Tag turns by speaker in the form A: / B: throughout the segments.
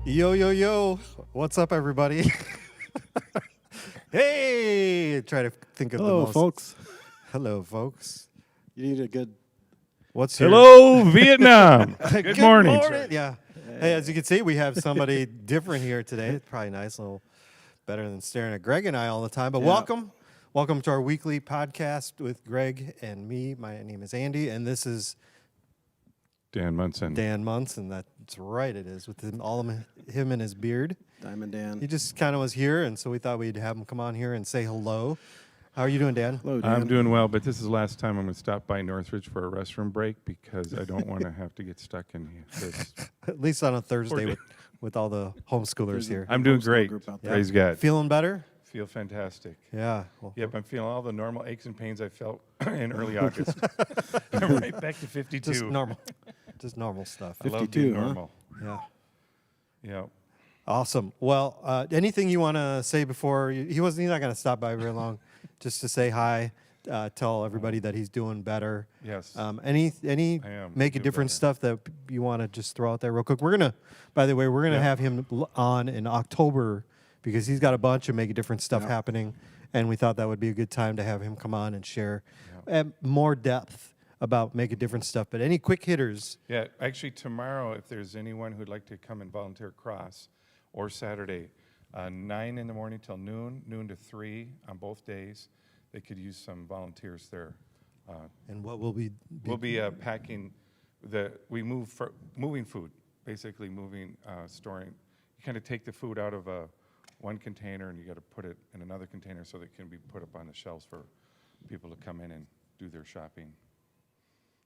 A: Yo, yo, yo. What's up, everybody? Hey! Try to think of the
B: Hello,
A: most.
B: folks.
A: Hello, folks.
B: You need a good.
A: What's your...
C: Hello, Vietnam. Good morning.
A: Yeah. Hey, as you can see, we have somebody different here today. It's probably nice, a little better than staring at Greg and I all the time. But
B: Yeah.
A: Welcome to our weekly podcast with Greg and me. My name is Andy, and this is
C: Dan Munson.
A: Dan Munson. That's right, it is, with him and his beard.
B: Diamond Dan.
A: He just kind of was here, and so we thought we'd have him come on here and say hello. How are you doing, Dan?
B: Hello, Dan.
C: I'm doing well, but this is the last time I'm going to stop by Northridge for a restroom break because I don't want to have to get stuck in here.
A: At least on a Thursday with all the homeschoolers here.
C: I'm doing
B: Homeschool
C: great.
B: group out there.
C: Praise God.
A: Feeling better?
C: Feel fantastic.
A: Yeah. Well,
C: Yep, I'm feeling all the normal aches and pains I felt in early August. I'm right back to 52.
A: just normal. Just normal stuff.
C: I love
B: 52,
C: being
B: huh?
C: normal.
A: Yeah.
C: Yeah.
A: Awesome. Well, anything you want to say before he's not going to stop by very long, just to say hi, tell everybody that he's doing better.
C: Yes.
A: Any
C: I am.
A: make a
C: Feel
A: difference
C: better.
A: stuff that you want to just throw out there real quick. By the way, we're gonna
C: Yeah.
A: have him on in October because he's got a bunch of make a difference stuff
B: Yeah.
A: happening, and we thought that would be a good time to have him come on and share
C: Yeah.
A: more depth about make a difference stuff. But any quick hitters?
C: Yeah, actually tomorrow, if there's anyone who'd like to come and volunteer cross, or Saturday, 9 in the morning till noon to 3 on both days, they could use some volunteers there.
A: And what will be?
C: We'll be packing moving food, basically storing. You kind of take the food out of one container and you got to put it in another container so that it can be put up on the shelves for people to come in and do their shopping.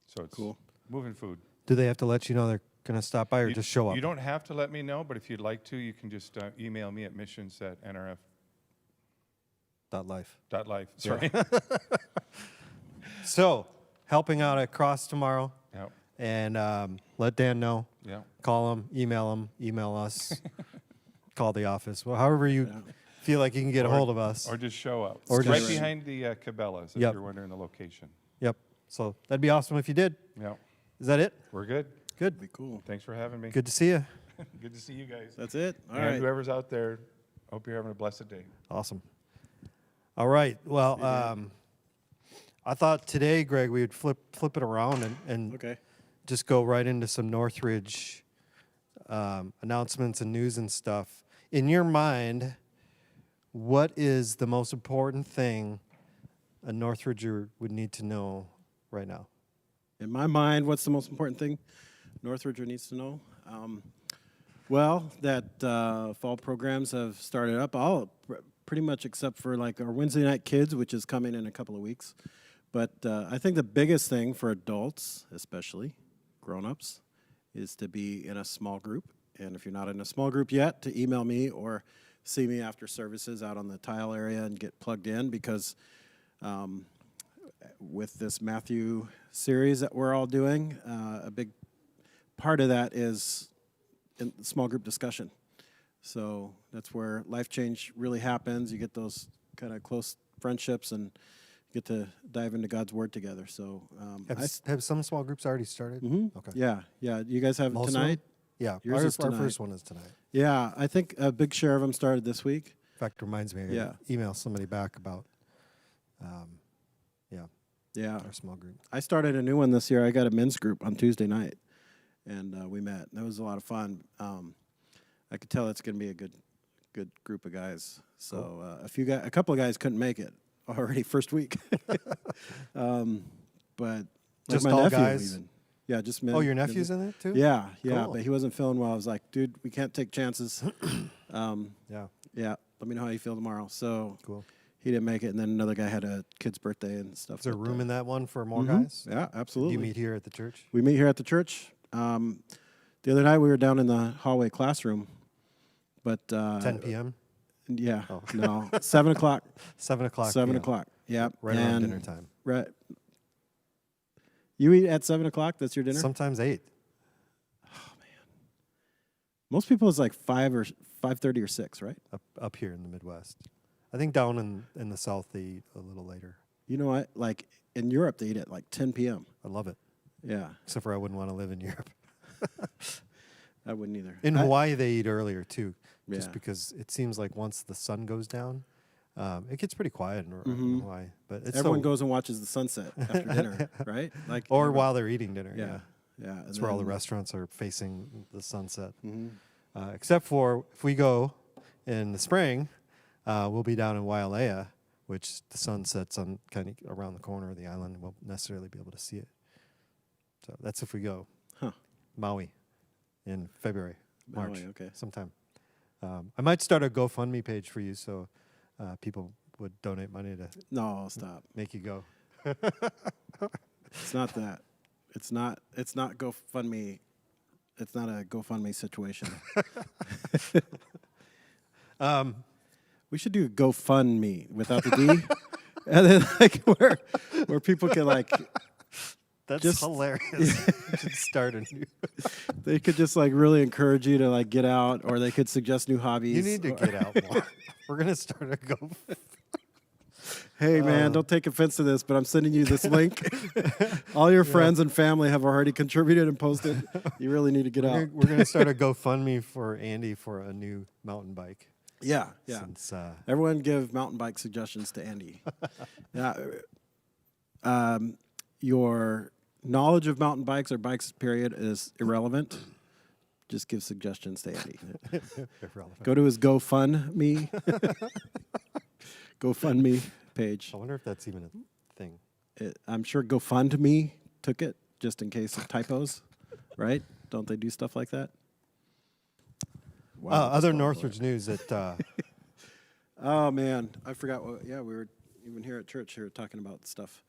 C: So it's
B: Cool.
C: moving food.
A: Do they have to let you know they're gonna stop by, or just show up?
C: You don't have to let me know, but if you'd like to, you can just email me at missions@nrf.life.
A: .life.
C: Sorry.
A: So, helping out at Cross tomorrow,
C: Yeah.
A: and let Dan know.
C: Yeah.
A: Call him, email us, call the office. Well, however you feel like you can get a hold of us.
C: Or just show up.
A: Or
C: It's right
A: just-
C: behind the Cabela's, if
A: Yep.
C: you're wondering the location.
A: Yep. So that'd be awesome if you did.
C: Yeah.
A: Is that it?
C: We're good.
A: Good.
B: Be cool.
C: Thanks for having me.
A: Good to see you.
C: Good to see you guys.
B: That's it. All
C: and
B: right.
C: whoever's out there, hope you're having a blessed day.
A: Awesome. All right. Well, I thought today, Greg, we would flip it around and
B: Okay.
A: just go right into some Northridge announcements and news and stuff. In your mind, what is the most important thing a Northridger would need to know right now?
B: In my mind, what's the most important thing Northridger needs to know? Well, that fall programs have started up, pretty much except for like our Wednesday night kids, which is coming in a couple of weeks. But I think the biggest thing for adults, especially grown-ups, is to be in a small group. And if you're not in a small group yet, to email me or see me after services out on the tile area and get plugged in, because with this Matthew series that we're all doing, a big part of that is in small group discussion. So that's where life change really happens. You get those kind of close friendships and get to dive into God's Word together. So
A: Have some small groups already started? Okay.
B: yeah. You guys have
A: Most of them?
B: tonight?
A: Yeah.
B: Yours is
A: Our
B: tonight.
A: first one is tonight.
B: Yeah, I think a big share of them started this week.
A: In fact, reminds me, I
B: Yeah.
A: gotta email somebody back about,
B: Yeah.
A: our small group.
B: I started a new one this year. I got a men's group on Tuesday night, and we met. That was a lot of fun. I could tell it's going to be a good group of guys. So a couple of guys couldn't make it already first week, but like
A: Just
B: my
A: all
B: nephew
A: guys?
B: even. Yeah, just men.
A: Oh, your nephew's in it too?
B: Yeah,
A: Cool.
B: but he wasn't feeling well. I was like, dude, we can't take chances.
A: Yeah.
B: Yeah, let me know how you feel tomorrow. So
A: Cool.
B: he didn't make it, and then another guy had a kid's birthday and stuff.
A: Is there
B: but,
A: room in that one for more
B: mhm.
A: guys?
B: Yeah,
A: Do
B: absolutely.
A: you meet here at the church?
B: We meet here at the church. The other night we were down in the hallway classroom, but
A: 10 p.m.?
B: Yeah,
A: Oh.
B: no, 7 o'clock.
A: 7 o'clock.
B: 7
A: p.m.
B: o'clock. Yeah,
A: Right around dinner time.
B: Right. You eat at 7 o'clock. That's your dinner.
A: Sometimes 8.
B: Most people it's like 5:30 or 6, right?
A: Up here in the Midwest. I think down in the South they eat a little later.
B: You know what? Like in Europe, they eat at like 10 p.m.
A: I love it.
B: Yeah.
A: Except for I wouldn't want to live in Europe.
B: I wouldn't either.
A: In Hawaii, they eat earlier too, just
B: Yeah.
A: because it seems like once the sun goes down, it gets pretty quiet in Hawaii. But it's
B: Everyone
A: so,
B: goes and watches the sunset after dinner, right? Like
A: or while they're eating dinner.
B: yeah,
A: Yeah,
B: yeah.
A: that's where all the restaurants are facing the sunset.
B: Mm-hmm.
A: Except for if we go in the spring, we'll be down in Wailea, which the sun sets on kind of around the corner of the island. Won't necessarily be able to see it. So that's if we go.
B: Huh.
A: Maui in February, March,
B: Maui, okay.
A: sometime. I might start a GoFundMe page for you so people would donate money to
B: No, stop.
A: make you go.
B: It's not that. It's not GoFundMe. It's not a GoFundMe situation. We should do GoFundMe without the D, and then like where people can like
A: That's
B: just
A: hilarious. You should start a new.
B: they could just like really encourage you to like get out, or they could suggest new hobbies.
A: You need to get out more. We're gonna start a Go.
B: Hey man, don't take offense to this, but I'm sending you this link. All your friends and family have already contributed and posted. You really need to get out.
A: We're gonna start a GoFundMe for Andy for a new mountain bike.
B: Yeah, yeah.
A: Since,
B: Everyone give mountain bike suggestions to Andy. Yeah. Your knowledge of mountain bikes or bikes, period, is irrelevant. Just give suggestions to Andy.
A: irrelevant.
B: Go to his GoFundMe. GoFundMe page.
A: I wonder if that's even a thing.
B: I'm sure GoFundMe took it just in case of typos, right? Don't they do stuff like that? Wow,
A: Other
B: that's
A: Northridge news that
B: oh man, I forgot what. Yeah, we were even here at church here talking about stuff.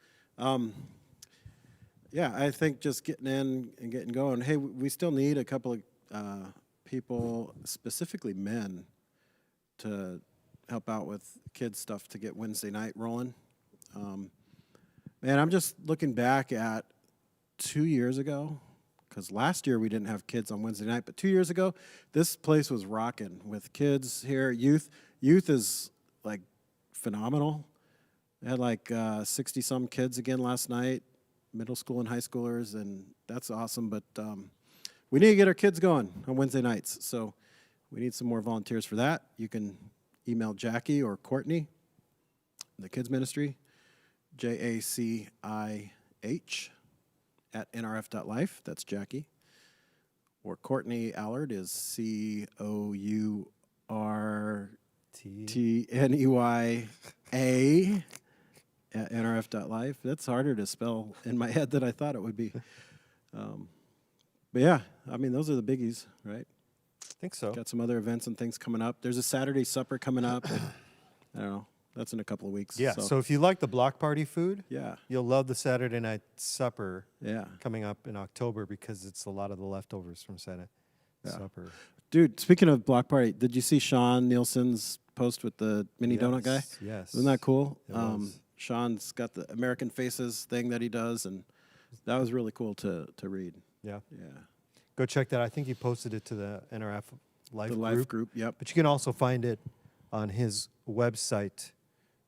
B: Yeah, I think just getting in and getting going. Hey, we still need a couple of people, specifically men, to help out with kids stuff to get Wednesday night rolling. Man, I'm just looking back at 2 years ago, because last year we didn't have kids on Wednesday night, but 2 years ago, this place was rocking with kids here. Youth is like phenomenal. They had like 60-some kids again last night, middle school and high schoolers, and that's awesome. But we need to get our kids going on Wednesday nights, so we need some more volunteers for that. You can email Jackie or Courtney, the kids ministry, JACIH at nrf.life. That's Jackie. Or Courtney Allard is COURTNEYA at nrf.life. That's harder to spell in my head than I thought it would be. But yeah, I mean, those are the biggies, right?
A: I think so.
B: Got some other events and things coming up. There's a Saturday supper coming up. And, I don't know. That's in a couple of weeks.
A: Yeah. So if you like the block party food,
B: yeah,
A: you'll love the Saturday night supper.
B: yeah.
A: Coming up in October because it's a lot of the leftovers from Saturday supper.
B: Dude, speaking of block party, did you see Sean Nielsen's post with the mini donut guy?
A: Yes.
B: Isn't that cool?
A: It was.
B: Sean's got the American Faces thing that he does, and that was really cool to read.
A: Yeah.
B: Yeah.
A: Go check that. I think he posted it to the NRF Life
B: The
A: group.
B: Life group, yep.
A: But you can also find it on his website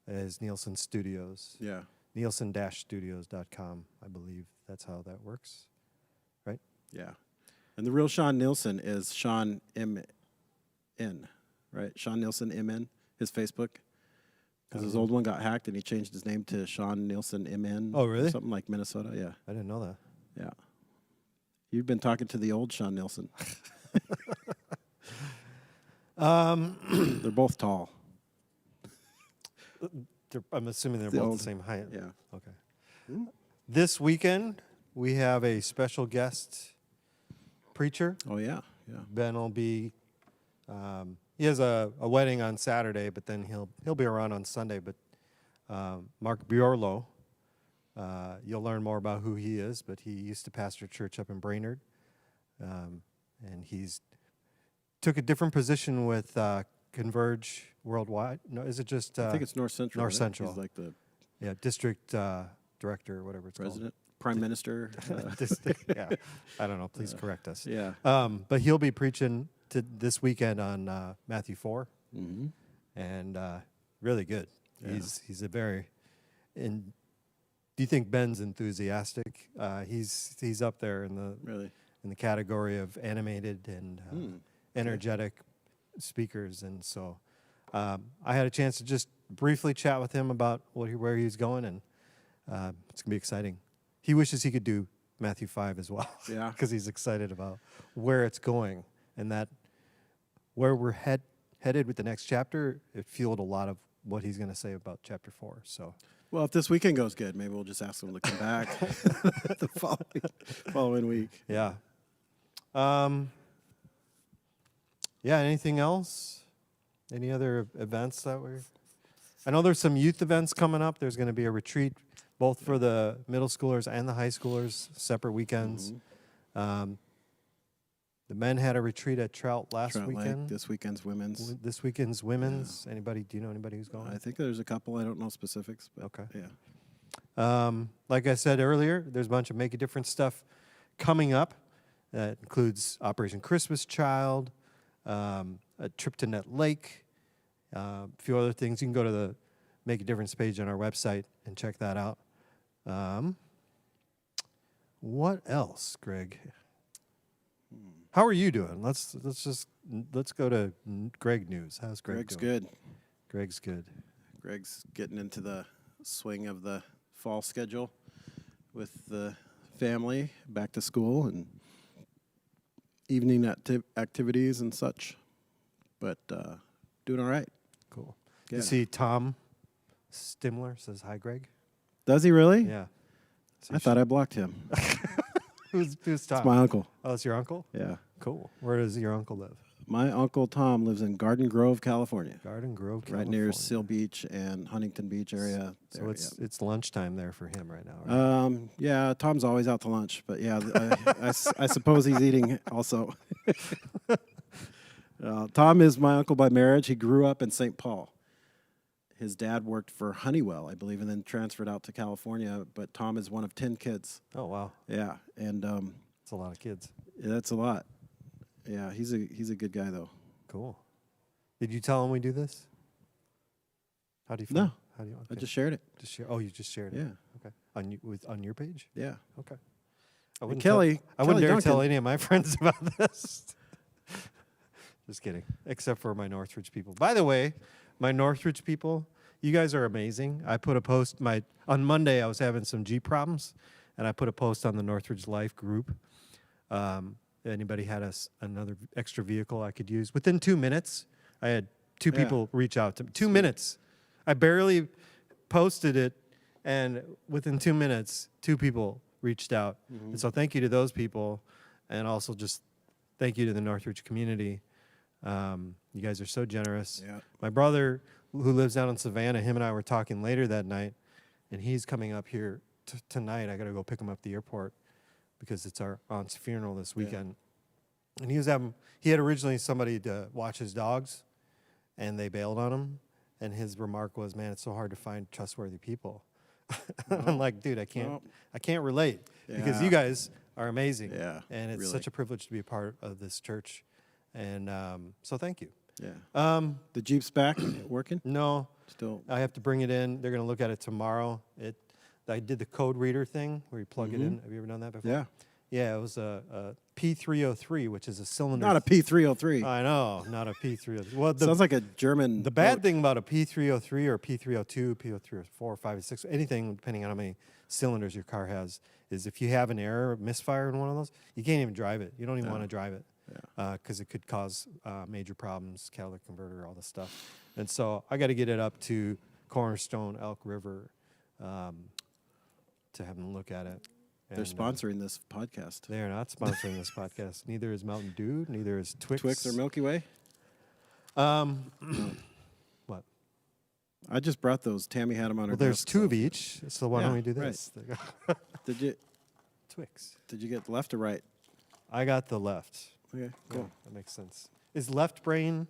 A: as Nielsen Studios.
B: Yeah.
A: Nielsen-studios.com, I believe that's how that works. Right?
B: Yeah. And the real Sean Nielsen is Sean M.N., right? Sean Nielsen M.N., his Facebook. Because his old one got hacked and he changed his name to Sean Nielsen M.N.
A: Oh, really?
B: Something like Minnesota, yeah.
A: I didn't know that.
B: Yeah. You've been talking to the old Sean Nielsen. They're both tall.
A: I'm assuming they're
B: The
A: both
B: old-
A: the same height.
B: Yeah.
A: Okay. This weekend, we have a special guest preacher.
B: Oh, yeah. Yeah.
A: Ben will be. He has a wedding on Saturday, but then he'll be around on Sunday. But Mark Biorlo, you'll learn more about who he is. But he used to pastor a church up in Brainerd, and he's took a different position with Converge Worldwide. No, is it just?
B: I think it's North Central.
A: North
B: right?
A: Central.
B: He's like the
A: district director or whatever it's
B: president, prime minister.
A: called. Yeah, I don't know. Please correct us.
B: Yeah.
A: But he'll be preaching this weekend on Matthew 4,
B: Mm-hmm.
A: and really good.
B: Yeah.
A: He's a very. And do you think Ben's enthusiastic? He's up there in the
B: Really?
A: in the category of animated and energetic speakers. And so I had a chance to just briefly chat with him about where he's going, and it's going to be exciting. He wishes he could do Matthew 5 as well.
B: Yeah.
A: Because he's excited about where it's going, and that where we're headed with the next chapter, it fueled a lot of what he's going to say about chapter 4. So,
B: Well, if this weekend goes good, maybe we'll just ask him to come back the following week.
A: yeah. Yeah, anything else? Any other events that we're... I know there's some youth events coming up. There's going to be a retreat both for the middle schoolers and the high schoolers, separate weekends. The men had a retreat at Trout last
B: Trout Lake,
A: weekend.
B: this weekend's women's.
A: This weekend's women's. Anybody? Do you know anybody who's going?
B: I think there's a couple. I don't know specifics, but
A: Okay.
B: yeah.
A: Like I said earlier, there's a bunch of Make a Difference stuff coming up. That includes Operation Christmas Child, a trip to Net Lake, a few other things. You can go to the Make a Difference page on our website and check that out. What else, Greg? How are you doing? Let's go to Greg news. How's Greg
B: Greg's
A: doing?
B: good.
A: Greg's good.
B: Greg's getting into the swing of the fall schedule with the family, back to school, and evening activities and such. But doing all right.
A: Cool.
B: Yeah.
A: You see Tom Stimler says hi, Greg.
B: Does he really?
A: Yeah. So
B: I thought I blocked him.
A: who's Tom?
B: It's my uncle.
A: Oh, it's your uncle?
B: Yeah.
A: Cool. Where does your uncle live?
B: My uncle Tom lives in Garden Grove, California.
A: Garden Grove,
B: Right
A: California.
B: near Seal Beach and Huntington Beach area.
A: So
B: there,
A: it's lunchtime there for him right now,
B: yeah.
A: right?
B: Yeah, Tom's always out to lunch, but yeah, I suppose he's eating also. Tom is my uncle by marriage. He grew up in St. Paul. His dad worked for Honeywell, I believe, and then transferred out to California. But Tom is one of 10 kids.
A: Oh, wow.
B: Yeah, and
A: That's a lot of kids.
B: that's a lot. Yeah, he's a good guy though.
A: Cool. Did you tell him we do this? How do you
B: No.
A: feel? How do you?
B: I just shared it.
A: Just share. Oh, you just shared it.
B: Yeah,
A: Okay. On your page?
B: yeah.
A: Okay. I
B: And
A: wouldn't
B: Kelly,
A: I wouldn't dare
B: Duncan,
A: tell any of my friends about this. Just kidding. Except for my Northridge people. By the way, my Northridge people, you guys are amazing. I put a post on Monday. I was having some Jeep problems, and I put a post on the Northridge Life group. Anybody had another extra vehicle I could use? Within 2 minutes, I had two people reach out to me. 2 minutes. I barely posted it, and within 2 minutes, 2 people reached out. And so thank you to those people, and also just thank you to the Northridge community. You guys are so generous.
B: Yeah.
A: My brother, who lives down in Savannah, him and I were talking later that night, and he's coming up here tonight. I got to go pick him up at the airport because it's our aunt's funeral this weekend. And he had originally somebody to watch his dogs, and they bailed on him. And his remark was, "Man, it's so hard to find trustworthy people." I'm like, dude, I can't relate because you guys are amazing.
B: Yeah,
A: and it's
B: really.
A: such a privilege to be a part of this church. And so thank you.
B: Yeah. The Jeep's back working?
A: No,
B: Still.
A: I have to bring it in. They're going to look at it tomorrow. I did the code reader thing where you plug it in. Have you ever done that before?
B: Yeah.
A: Yeah, it was a P303, which is a cylinder.
B: Not a P303.
A: I know, not a P303. Well,
B: Sounds like a German.
A: the bad
B: boat.
A: thing about a P303 or P302, P304, 5, and 6, anything depending on how many cylinders your car has, is if you have an error, misfire in one of those, you can't even drive it. You don't even want to drive it because it could cause major problems, catalytic converter, all this stuff. And so I got to get it up to Cornerstone, Elk River, to have them look at it.
B: They're
A: And,
B: sponsoring this podcast.
A: They are not sponsoring this podcast. Neither is Mountain Dew. Neither is Twix.
B: Twix or Milky Way?
A: What?
B: I just brought those. Tammy had them on her
A: Well, there's
B: desk,
A: 2
B: so-
A: of each. So why don't
B: Yeah,
A: we do
B: right.
A: this?
B: Did
A: Twix.
B: you get left or right?
A: I got the left.
B: Okay, cool.
A: Yeah, that makes sense. Is left brain?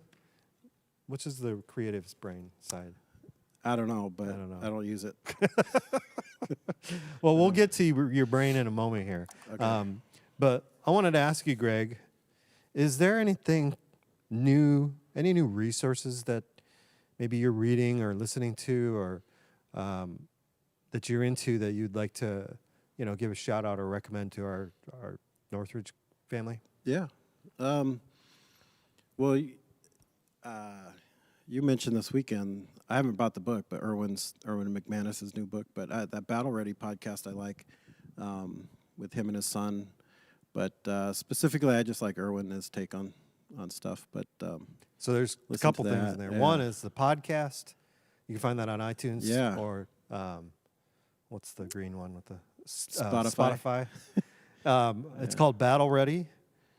A: Which is the creative's brain side?
B: I don't know, but
A: I don't know.
B: I don't use it.
A: Well, we'll get to your brain in a moment here.
B: Okay.
A: But I wanted to ask you, Greg, is there anything new, any new resources that maybe you're reading or listening to or that you're into that you'd like to, give a shout out or recommend to our Northridge family?
B: Yeah. Well, you mentioned this weekend. I haven't bought the book, but Erwin McManus's new book. But that Battle Ready podcast I like, with him and his son. But specifically, I just like Erwin and his take on stuff. But
A: So there's a
B: listen
A: couple
B: to
A: things
B: that,
A: in there.
B: yeah.
A: One is the podcast. You can find that on iTunes.
B: Yeah.
A: Or what's the green one with the
B: Spotify.
A: Spotify. It's called Battle Ready,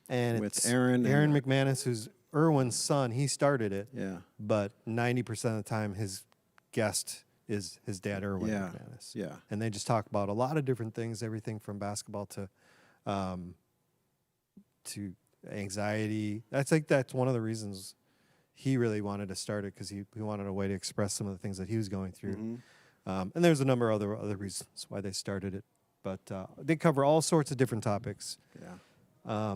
A: and
B: With
A: it's
B: Aaron
A: McManus, who's Erwin's son. He started it.
B: Yeah.
A: But 90% of the time, his guest is his dad, Erwin
B: Yeah.
A: McManus.
B: Yeah.
A: And they just talk about a lot of different things, everything from basketball to anxiety. I think that's one of the reasons he really wanted to start it, because he wanted a way to express some of the things that he was going through.
B: Mm-hmm.
A: And there's a number of other reasons why they started it. But they cover all sorts of different topics.
B: Yeah.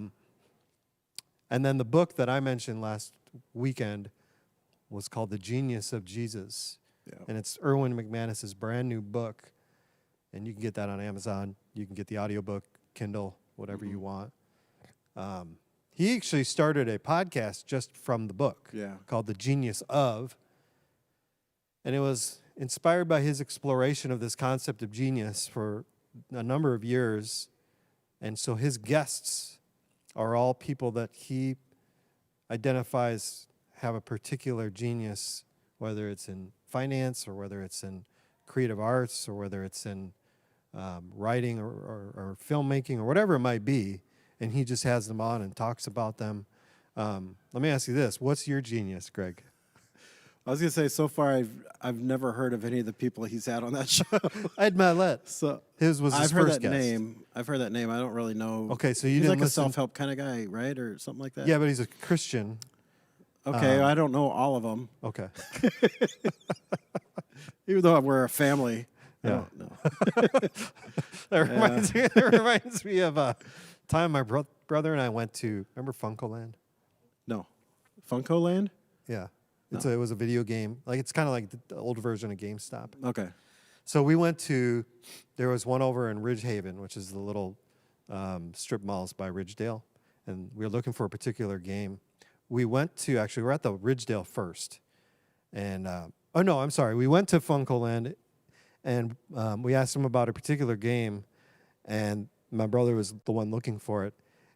A: And then the book that I mentioned last weekend was called The Genius of Jesus.
B: Yeah.
A: And it's Erwin McManus's brand new book. And you can get that on Amazon. You can get the audiobook, Kindle, whatever you want. He actually started a podcast just from the book called The Genius of. And it was inspired by his exploration of this concept of genius for a number of years. And so his guests are all people that he identifies have a particular genius, whether it's in finance or whether it's in creative arts or whether it's in writing or filmmaking or whatever it might be. And he just has them on and talks about them. Let me ask you this. What's your genius, Greg?
B: I was gonna say, so far I've never heard of any of the people he's had on that show.
A: Ed Mylett.
B: So
A: His was his
B: I've heard
A: first
B: that
A: guest.
B: name. I've heard that name. I don't really know.
A: Okay, so you
B: he's
A: didn't
B: like
A: listen.
B: a self-help kind of guy, right, or something like that.
A: Yeah, but he's a Christian.
B: Okay, I don't know all of them,
A: Okay.
B: even though we're a family. I
A: Yeah.
B: don't know.
A: That reminds me of a time my brother and I went to, remember Funkoland?
B: No, Funko Land.
A: Yeah. It was a video game. Like, it's kind of like the old version of GameStop.
B: Okay.
A: So we went to, there was one over in Ridgehaven, which is the little strip malls by Ridgedale. And we were looking for a particular game. We went to, actually, we're at the Ridgedale first. And, we went to Funkoland, and we asked him about a particular game. And my brother was the one looking for it.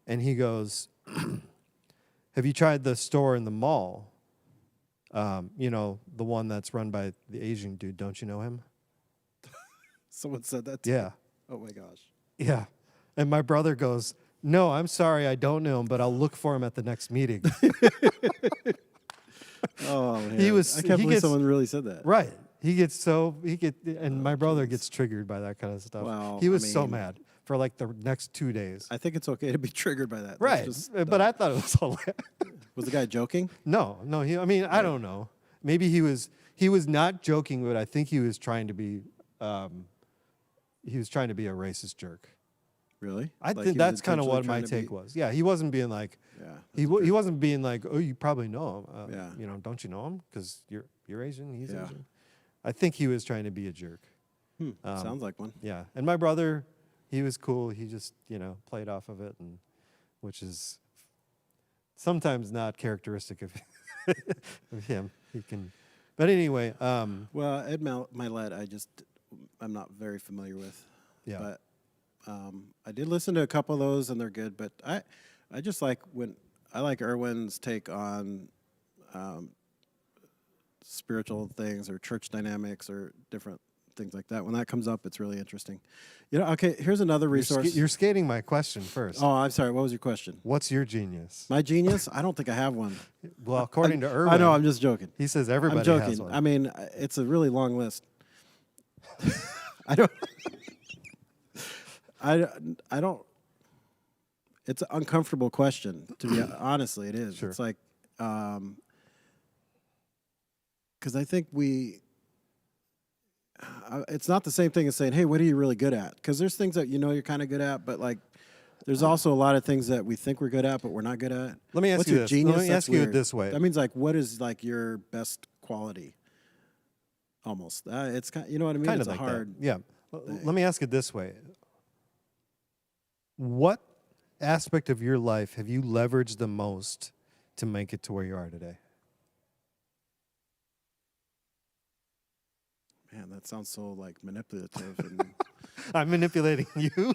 A: And he goes, have you tried the store in the mall? The one that's run by the Asian dude. Don't you know him?
B: Someone said that to
A: Yeah.
B: me. Oh my gosh.
A: Yeah. And my brother goes, no, I'm sorry, I don't know him, but I'll look for him at the next meeting.
B: Oh man. I can't
A: he
B: believe
A: gets-
B: someone really said that.
A: Right. And my brother gets triggered by that kind of stuff.
B: Well,
A: He
B: I
A: was so
B: mean-
A: mad for like the next 2 days.
B: I think it's okay to be triggered by that. That's
A: Right.
B: just
A: But
B: dumb.
A: I thought it was hilarious.
B: Was the guy joking?
A: No, I don't know. Maybe he was not joking, but I think he was trying to be a racist jerk.
B: Really?
A: I
B: Like
A: think
B: he was
A: that's kind of
B: intentionally
A: what my
B: trying to
A: take
B: be-
A: was. Yeah, he wasn't being like,
B: Yeah.
A: he wasn't being like, oh, you probably know him.
B: Yeah.
A: Don't you know him? Because you're Asian, he's
B: Yeah.
A: Asian. I think he was trying to be a jerk.
B: Sounds like one.
A: Yeah, and my brother, he was cool. He just played off of it, which is sometimes not characteristic of of him. He can, but anyway,
B: Well, Ed Mylett, I'm not very familiar with.
A: yeah.
B: But I did listen to a couple of those, and they're good. But I just like I like Erwin's take on spiritual things or church dynamics or different things like that. When that comes up, it's really interesting. Okay, here's another resource.
A: You're skating my question first.
B: Oh, I'm sorry. What was your question?
A: What's your genius?
B: My genius? I don't think I have one.
A: Well, according to Erwin,
B: I know. I'm just joking.
A: he says everybody
B: I'm joking.
A: has one.
B: I mean, it's a really long list. I don't. I don't. It's an uncomfortable question, to be honestly. It is.
A: Sure.
B: It's like, because I think it's not the same thing as saying, "Hey, what are you really good at?" Because there's things that you're kind of good at, but like, there's also a lot of things that we think we're good at, but we're not good at.
A: Let me ask
B: What's
A: you
B: your
A: this.
B: Genius?
A: Let me
B: That's
A: ask you it
B: weird.
A: this way.
B: That means like, what is like your best quality? Almost. It's kind. You know what I mean?
A: Kind
B: It's
A: of like
B: a hard.
A: that. Yeah. Let me ask it this way. What aspect of your life have you leveraged the most to make it to where you are today?
B: Man, that sounds so like manipulative. And
A: I'm manipulating you,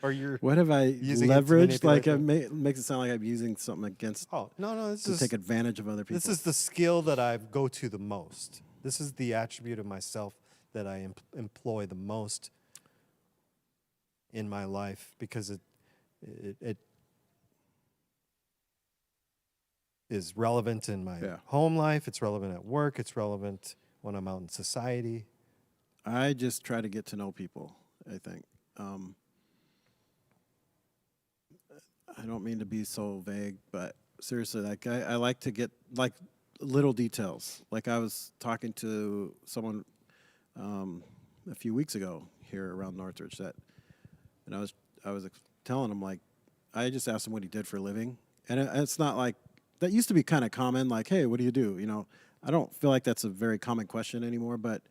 A: or you're.
B: what have I
A: Using it to
B: leveraged? Like
A: manipulate
B: it makes it sound like I'm using something against
A: Oh no, this
B: to
A: is
B: take advantage of other people.
A: this is the skill that I go to the most. This is the attribute of myself that I employ the most in my life because it is relevant in my home life. It's relevant at work. It's relevant when I'm out in society.
B: I just try to get to know people, I think. I don't mean to be so vague, but seriously, like I like to get like little details. Like I was talking to someone a few weeks ago here around Northridge and I was telling him, like, I just asked him what he did for a living, and it's not like that used to be kind of common, like, hey, what do you do? You know, I don't feel like that's a very common question anymore, but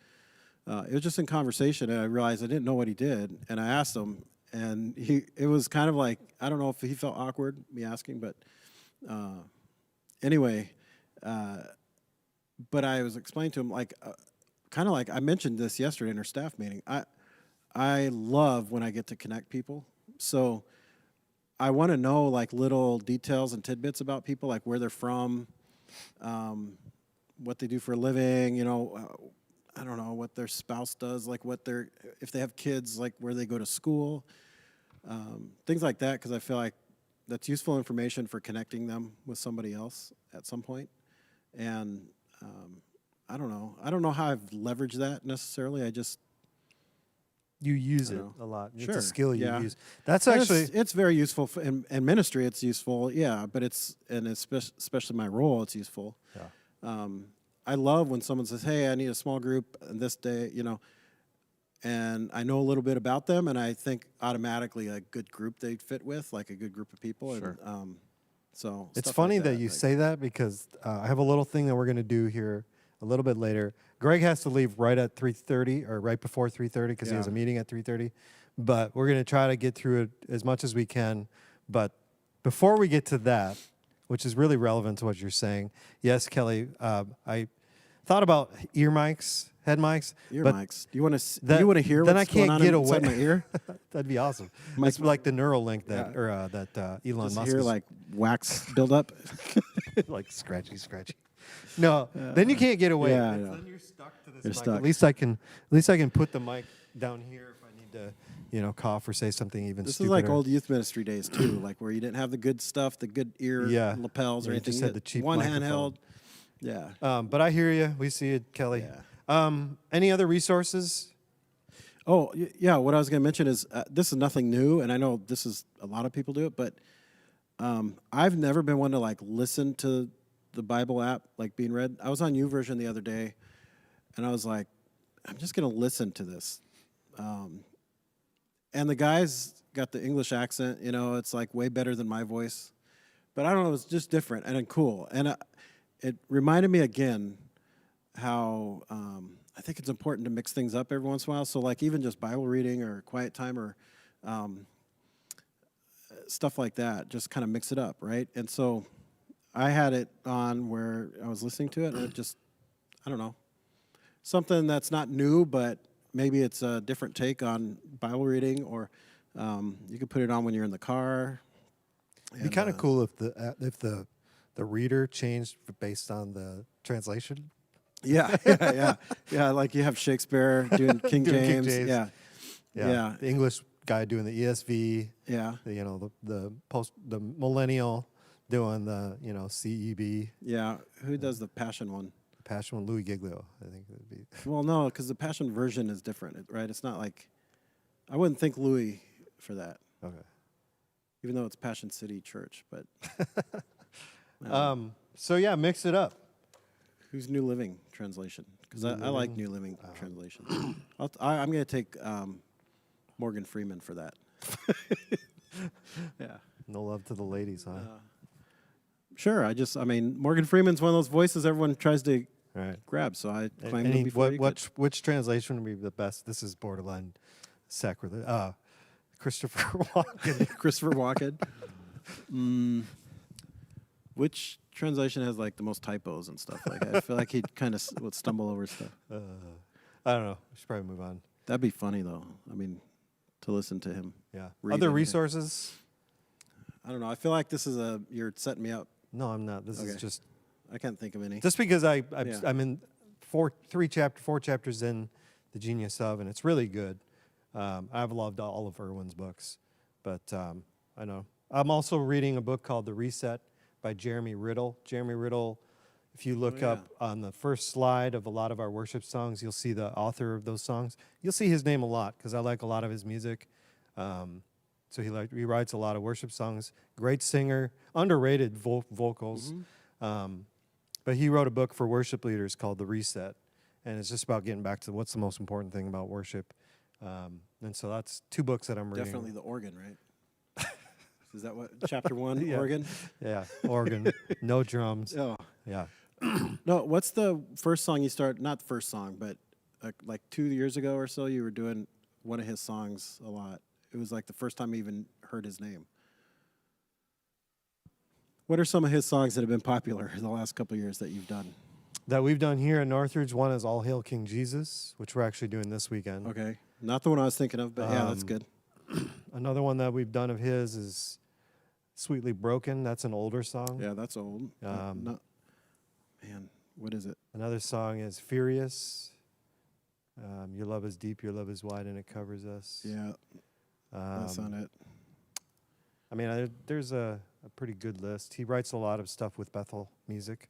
B: it was just in conversation, and I realized I didn't know what he did, and I asked him, and it was kind of like, I don't know if he felt awkward, me asking, but anyway, but I was explaining to him, like, kind of like I mentioned this yesterday in our staff meeting, I love when I get to connect people, so I want to know, like, little details and tidbits about people, like where they're from, what they do for a living, you know, I don't know, what their spouse does, like if they have kids, like where they go to school, things like that, because I feel like that's useful information for connecting them with somebody else at some point. And I don't know how I've leveraged that necessarily.
A: You use
B: I
A: it
B: know.
A: a lot. It's
B: Sure,
A: a skill you
B: yeah.
A: use. That's
B: And
A: actually
B: it's very useful in ministry. It's useful, yeah, but especially my role. It's useful.
A: Yeah.
B: I love when someone says, "Hey, I need a small group on this day," you know, and I know a little bit about them, and I think automatically a good group they'd fit with, like a good group of people.
A: Sure.
B: And so
A: It's
B: stuff
A: funny
B: like
A: that you
B: like-
A: say that because I have a little thing that we're going to do here a little bit later. Greg has to leave right at 3:30 or right before 3:30 because he has a
B: Yeah.
A: meeting at 3:30. But we're going to try to get through it as much as we can. But before we get to that, which is really relevant to what you're saying, yes, Kelly, I thought about ear mics, head mics.
B: ear
A: but
B: mics. Do you want to?
A: that-
B: You want to hear
A: then
B: what's
A: I can't
B: going on
A: get
B: inside
A: away.
B: my ear?
A: That'd be awesome.
B: Mike-
A: It's like the Neuralink that
B: Yeah.
A: or that Elon
B: Just
A: Musk
B: hear
A: is
B: like wax build up.
A: like scratchy. No, then you can't get away.
B: Yeah, I know.
A: Then you're stuck to this
B: You're
A: mic.
B: stuck.
A: At least I can put the mic down here if I need to, cough or say something even
B: This is
A: stupider.
B: like old youth ministry days too, like where you didn't have the good stuff, the good ear lapels or
A: Yeah, you
B: anything.
A: just had the cheap
B: one
A: microphone.
B: handheld. Yeah.
A: But I hear you. We see it, Kelly.
B: Yeah.
A: Any other resources?
B: Oh, yeah. What I was going to mention is this is nothing new, and I know this is a lot of people do it, but I've never been one to like listen to the Bible app like being read. I was on YouVersion the other day, and I was like, I'm just going to listen to this. And the guy's got the English accent. You know, it's like way better than my voice. But I don't know. It's just different and cool. And it reminded me again how I think it's important to mix things up every once in a while. So like even just Bible reading or quiet time or stuff like that, just kind of mix it up, right? And so I had it on where I was listening to it, and it just, I don't know, something that's not new, but maybe it's a different take on Bible reading, or you could put it on when you're in the car.
A: It'd be kind of cool if the reader changed based on the translation.
B: Yeah. Like you have Shakespeare doing King
A: Doing King
B: James.
A: James.
B: Yeah.
A: The English guy doing the ESV.
B: Yeah.
A: The millennial doing the CEB.
B: Yeah. Who does the Passion one?
A: Passion one, Louis Giglio, I think it would be.
B: Well, no, because the Passion version is different, right? It's not like, I wouldn't think Louis for that,
A: Okay.
B: even though it's Passion City Church. But
A: So yeah, mix it up.
B: who's New Living Translation? Because I like New Living Translation. I'm going to take Morgan Freeman for that. Yeah.
A: No love to the ladies, huh?
B: Sure. Morgan Freeman's one of those voices everyone tries to
A: Right.
B: grab, so I
A: And
B: claimed him before you could.
A: which translation would be the best? This is borderline sacrilege. Christopher Walken.
B: Christopher Walken. Which translation has like the most typos and stuff? Like I feel like he'd kind of would stumble over stuff.
A: I don't know. We should probably move on.
B: That'd be funny though. I mean, to listen to him.
A: Yeah.
B: Read
A: Other
B: anything.
A: resources?
B: I don't know. I feel like this is you're setting me up.
A: No, I'm not. This is
B: Okay.
A: just
B: I can't think of any.
A: just because
B: Yeah.
A: I'm in four chapters in The Genius of, and it's really good. I've loved all of Irwin's books, but I know I'm also reading a book called The Reset by Jeremy Riddle. Jeremy Riddle, if you look
B: yeah.
A: up on the first slide of a lot of our worship songs, you'll see the author of those songs. You'll see his name a lot because I like a lot of his music. So he writes a lot of worship songs. Great singer, underrated vocals. But he wrote a book for worship leaders called The Reset, and it's just about getting back to what's the most important thing about worship. And so that's 2 books that I'm reading.
B: Definitely the organ, right? Is that what chapter 1?
A: Yeah.
B: Organ.
A: Yeah, organ, no drums.
B: Oh
A: Yeah.
B: no. What's the first song you start? Not the first song, but like 2 years ago or so, you were doing one of his songs a lot. It was like the first time I even heard his name. What are some of his songs that have been popular in the last couple of years that you've done?
A: That we've done here in Northridge. One is All Hail King Jesus, which we're actually doing this weekend.
B: Okay, not the one I was thinking of, but yeah, that's good.
A: Another one that we've done of his is Sweetly Broken. That's an older song.
B: Yeah, that's old. Man, what is it?
A: Another song is Furious. Your love is deep, your love is wide, and it covers us.
B: Yeah, that's on it.
A: I mean, there's a pretty good list. He writes a lot of stuff with Bethel Music.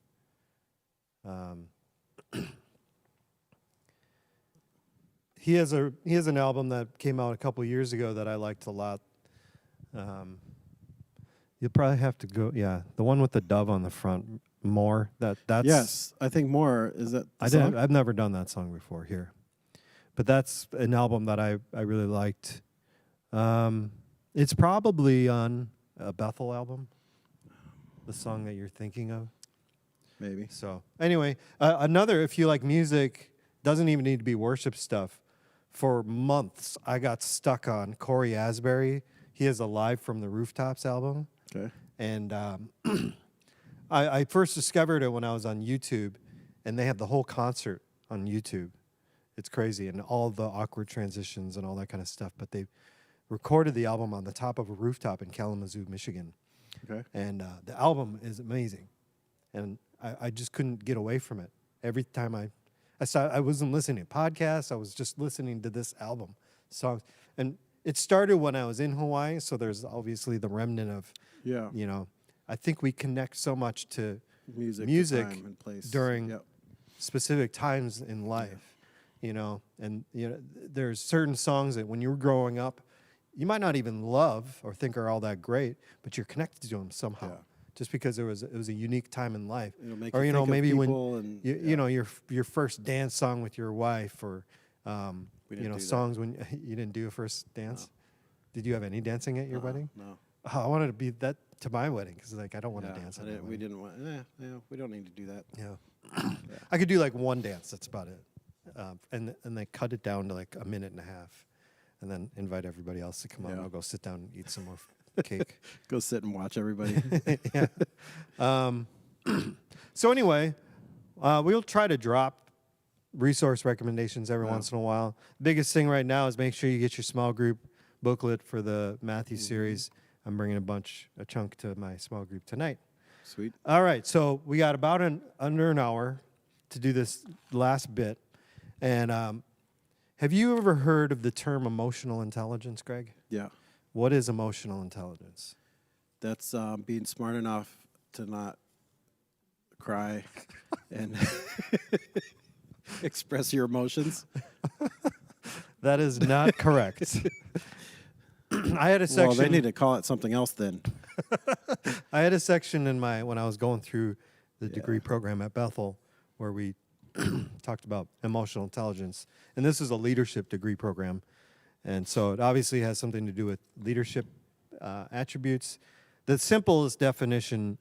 A: He has an album that came out a couple years ago that I liked a lot. You'll probably have to go. Yeah, the one with the dove on the front. More that's
B: Yes, I think more is that. The song?
A: I've never done that song before here, but that's an album that I really liked. It's probably on a Bethel album, the song that you're thinking of.
B: Maybe.
A: So anyway, another, if you like music, doesn't even need to be worship stuff. For months, I got stuck on Corey Asbury. He has a Live from the Rooftops album.
B: Okay.
A: And I first discovered it when I was on YouTube, and they had the whole concert on YouTube. It's crazy, and all the awkward transitions and all that kind of stuff. But they recorded the album on the top of a rooftop in Kalamazoo, Michigan.
B: Okay.
A: And the album is amazing. And I just couldn't get away from it. Every time I wasn't listening to podcasts, I was just listening to this album, songs. And it started when I was in Hawaii, so there's obviously the remnant of,
B: Yeah.
A: you know, I think we connect so much to
B: Music, time and place
A: during
B: Yep.
A: specific times in life, you know. And, you know, there's certain songs that when you were growing up, you might not even love or think are all that great, but you're connected to them somehow.
B: Yeah.
A: Just because it was a unique time in life,
B: It'll make
A: or
B: you
A: you know
B: think of
A: maybe when
B: people and,
A: you know your first dance song with your wife, or
B: We
A: you
B: didn't
A: know
B: do that.
A: songs when you didn't do a first dance.
B: No.
A: Did you have any dancing at your wedding?
B: No.
A: Oh, I wanted to be that to my wedding because like I don't want to
B: Yeah,
A: dance.
B: I
A: At my
B: didn't- we
A: wedding.
B: didn't want. Yeah, we don't need to do that.
A: Yeah. I could do like one dance. That's about it. And they cut it down to like a minute and a half, and then invite everybody else to come out.
B: Yeah.
A: I'll go sit down and eat some more cake.
B: Go sit and watch everybody.
A: Yeah. So anyway, we'll try to drop resource recommendations every
B: Yeah.
A: once in a while. Biggest thing right now is make sure you get your small group booklet for the Matthew series. I'm bringing a chunk to my small group tonight.
B: Sweet.
A: All right, so we got about under an hour to do this last bit. And have you ever heard of the term emotional intelligence, Greg?
B: Yeah.
A: What is emotional intelligence?
B: That's being smart enough to not cry and express your emotions.
A: That is not correct. I had a section.
B: Well, they need to call it something else then.
A: I had a section when I was going through the degree program at Bethel where we talked about emotional intelligence, and this is a leadership degree program, and so it obviously has something to do with leadership attributes. The simplest definition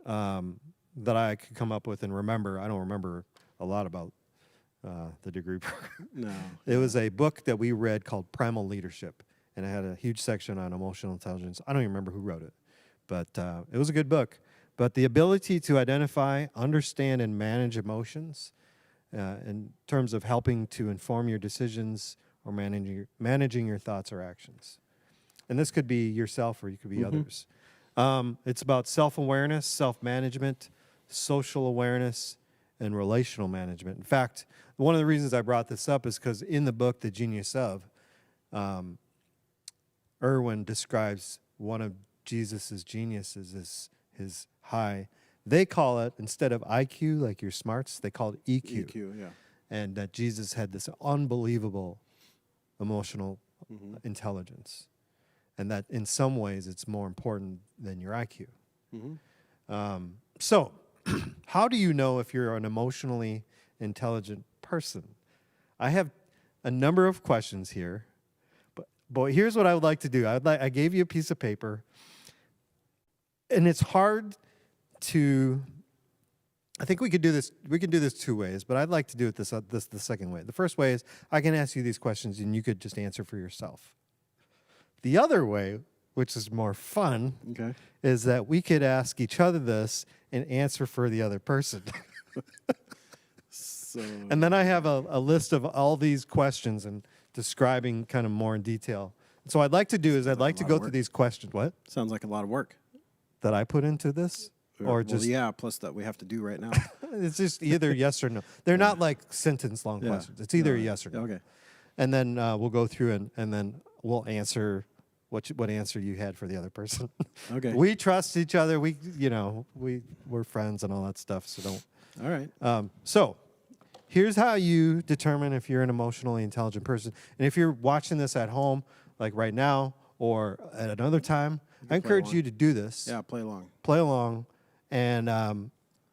A: that I could come up with and remember, I don't remember a lot about the degree program.
B: No.
A: It was a book that we read called Primal Leadership, and it had a huge section on emotional intelligence. I don't even remember who wrote it, but it was a good book. But the ability to identify, understand, and manage emotions in terms of helping to inform your decisions or managing your thoughts or actions. And this could be yourself or you could be others. It's about self-awareness, self-management, social awareness, and relational management. In fact, one of the reasons I brought this up is because in the book, The Genius Of, Irwin describes one of Jesus's geniuses as his high. They call it, instead of IQ, like your smarts, they call it EQ.
B: EQ, yeah.
A: And that Jesus had this unbelievable emotional intelligence. And that in some ways it's more important than your IQ. So, how do you know if you're an emotionally intelligent person? I have a number of questions here, but here's what I would like to do. I gave you a piece of paper, and it's hard to. I think we could do this. We can do this two ways, but I'd like to do it the second way. The first way is I can ask you these questions, and you could just answer for yourself. The other way, which is more fun, is that we could ask each other this and answer for the other person. And then I have a list of all these questions and describing kind of more in detail. So what I'd like to do is I'd like to go through these questions. What?
B: Sounds like a lot of work.
A: That I put into this? Or just
B: yeah, plus that we have to do right now.
A: It's just either yes or no. They're not like sentence-long questions. It's either yes or no.
B: Okay.
A: And then we'll go through and then we'll answer what answer you had for the other person.
B: Okay.
A: We trust each other. We're friends and all that stuff. So don't.
B: All right.
A: So here's how you determine if you're an emotionally intelligent person. And if you're watching this at home, like right now or at another time, I encourage you to do this.
B: Yeah, play along.
A: Play along, and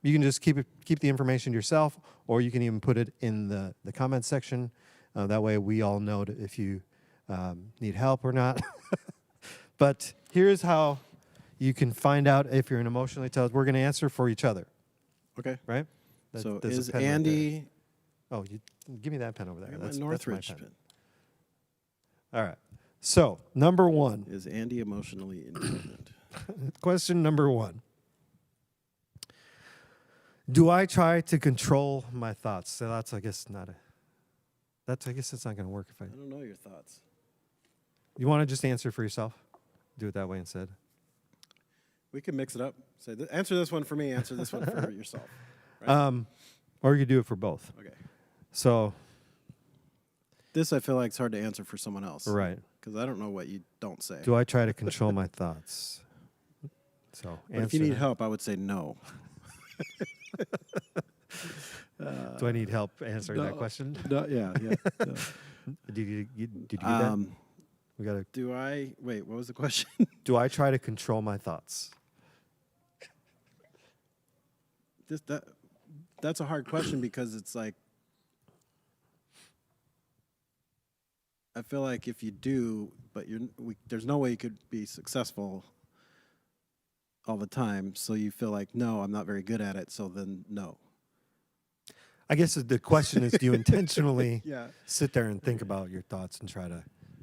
A: you can just keep the information to yourself, or you can even put it in the comment section. That way we all know if you need help or not. But here's how you can find out if you're an emotionally intelligent. We're going to answer for each other,
B: Okay.
A: right?
B: So
A: There's a
B: is
A: pen right
B: Andy...
A: there. Oh, give me that pen over there. That's my
B: Northridge
A: pen.
B: pen.
A: All right. So, number one.
B: Is Andy emotionally intelligent?
A: Question number one. Do I try to control my thoughts? So that's, I guess, I guess it's not going to work if I...
B: I don't know your thoughts.
A: You want to just answer for yourself? Do it that way instead.
B: We can mix it up. Say, answer this one for me, answer this one for yourself. Right?
A: Or you could do it for both.
B: Okay.
A: So...
B: This I feel like it's hard to answer for someone else.
A: Right.
B: Because I don't know what you don't say.
A: Do I try to control my thoughts? So,
B: but if you need help, I would say no.
A: Do I need help answering that question?
B: No, yeah. No.
A: Did you do that? We gotta.
B: Wait, what was the question?
A: Do I try to control my thoughts?
B: That's a hard question because it's like, I feel like if you do, but there's no way you could be successful all the time. So you feel like, no, I'm not very good at it. So then no.
A: I guess the question is, do you intentionally
B: Yeah.
A: sit there and think about your thoughts and try to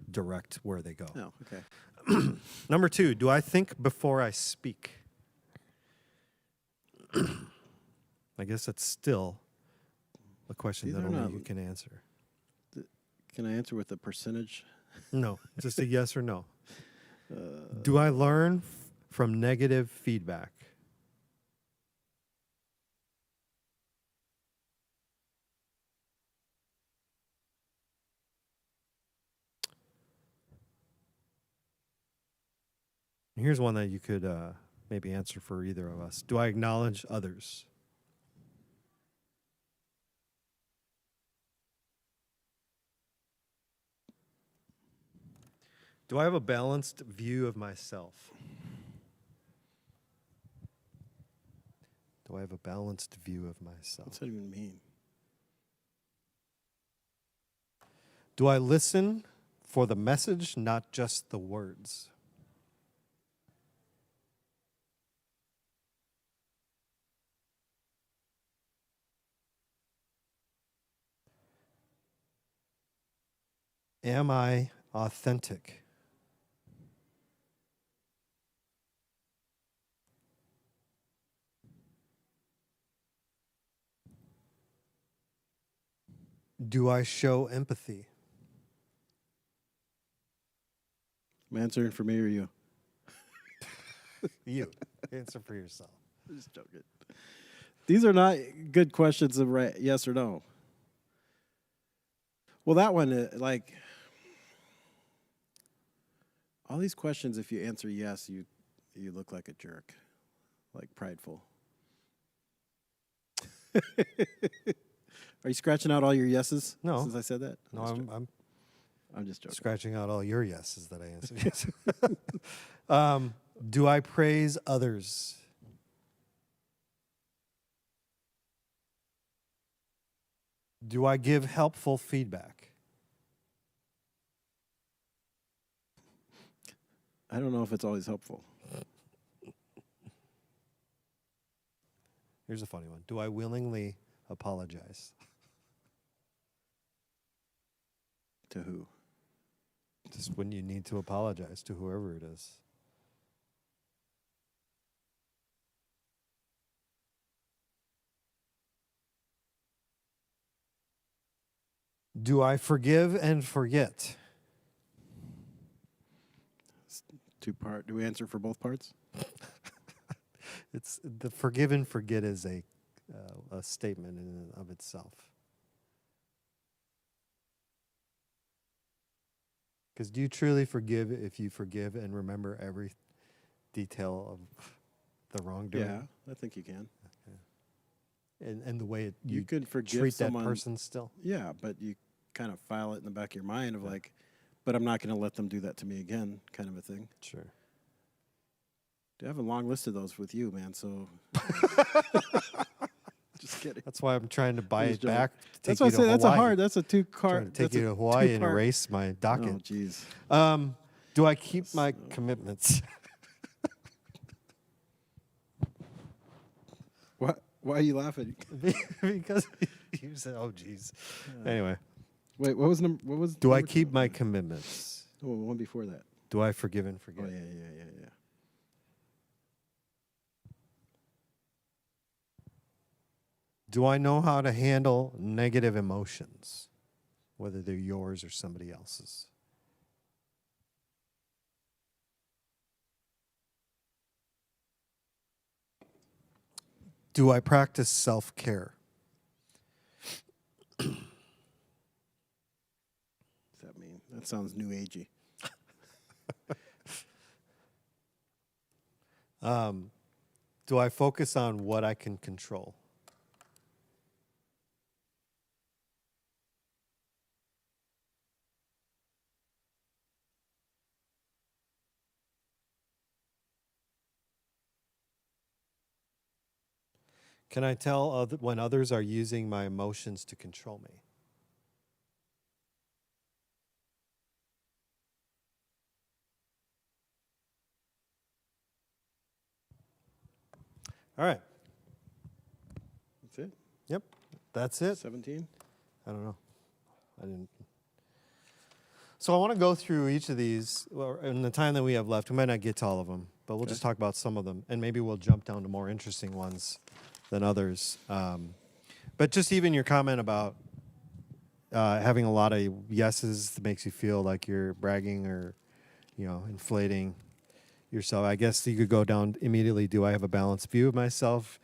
A: direct where they go?
B: No, okay.
A: Number two, do I think before I speak? I guess that's still a question
B: These
A: that
B: are
A: only
B: not-
A: you can answer.
B: Can I answer with a percentage?
A: No, just a yes or no. Do I learn from negative feedback? Here's one that you could maybe answer for either of us. Do I acknowledge others? Do I have a balanced view of myself? Do I have a balanced view of myself?
B: What's that even mean?
A: Do I listen for the message, not just the words? Am I authentic Do I show empathy?
B: I'm answering for me or you?
A: You. Answer for yourself.
B: I'm just joking. These are not good questions of right, yes or no. Well, that one, like, all these questions, if you answer yes, you look like a jerk, like prideful. Are you scratching out all your yeses?
A: No.
B: Since I said that?
A: No,
B: I'm just joking.
A: scratching out all your yeses that I answered. Yes. Do I praise others? Do I give helpful feedback?
B: I don't know if it's always helpful.
A: Here's a funny one. Do I willingly apologize?
B: To who?
A: Just when you need to apologize to whoever it is. Do I forgive and forget?
B: Two-part. Do we answer for both parts?
A: It's the forgive and forget is a statement in and of itself. Because do you truly forgive if you forgive and remember every detail of the wrongdoing?
B: Yeah, I think you can.
A: And the way
B: You could forgive
A: treat
B: someone.
A: that person still?
B: Yeah, but you kind of file it in the back of your mind of like, but I'm not going to let them do that to me again, kind of a thing.
A: Sure.
B: I have a long list of those with you, man. So, just kidding.
A: That's why I'm trying to buy
B: I'm
A: it
B: just joking.
A: back.
B: That's what I say. That's a hard. That's a
A: Trying
B: two-card.
A: to take you to Hawaii and erase my docket.
B: Oh, jeez.
A: Do I keep my commitments?
B: What? Why are you laughing?
A: Because you said, "Oh, geez." Anyway,
B: Wait, what was number? What was?
A: do I
B: number
A: keep
B: two?
A: my commitments?
B: Oh, one before that.
A: Do I forgive and
B: Oh
A: forget?
B: yeah.
A: Do I know how to handle negative emotions, whether they're yours or somebody else's? Do I practice self-care?
B: What's that mean? That sounds new agey.
A: Do I focus on what I can control? Can I tell when others are using my emotions to control me? All right.
B: That's it.
A: Yep. That's it.
B: 17.
A: I don't know. I didn't. So I want to go through each of these. Well, in the time that we have left, we might not get to all of them, but we'll just talk about some of them, and maybe we'll jump down to more interesting ones than others. But just even your comment about having a lot of yeses that makes you feel like you're bragging or, inflating yourself. I guess you could go down immediately. Do I have a balanced view of myself?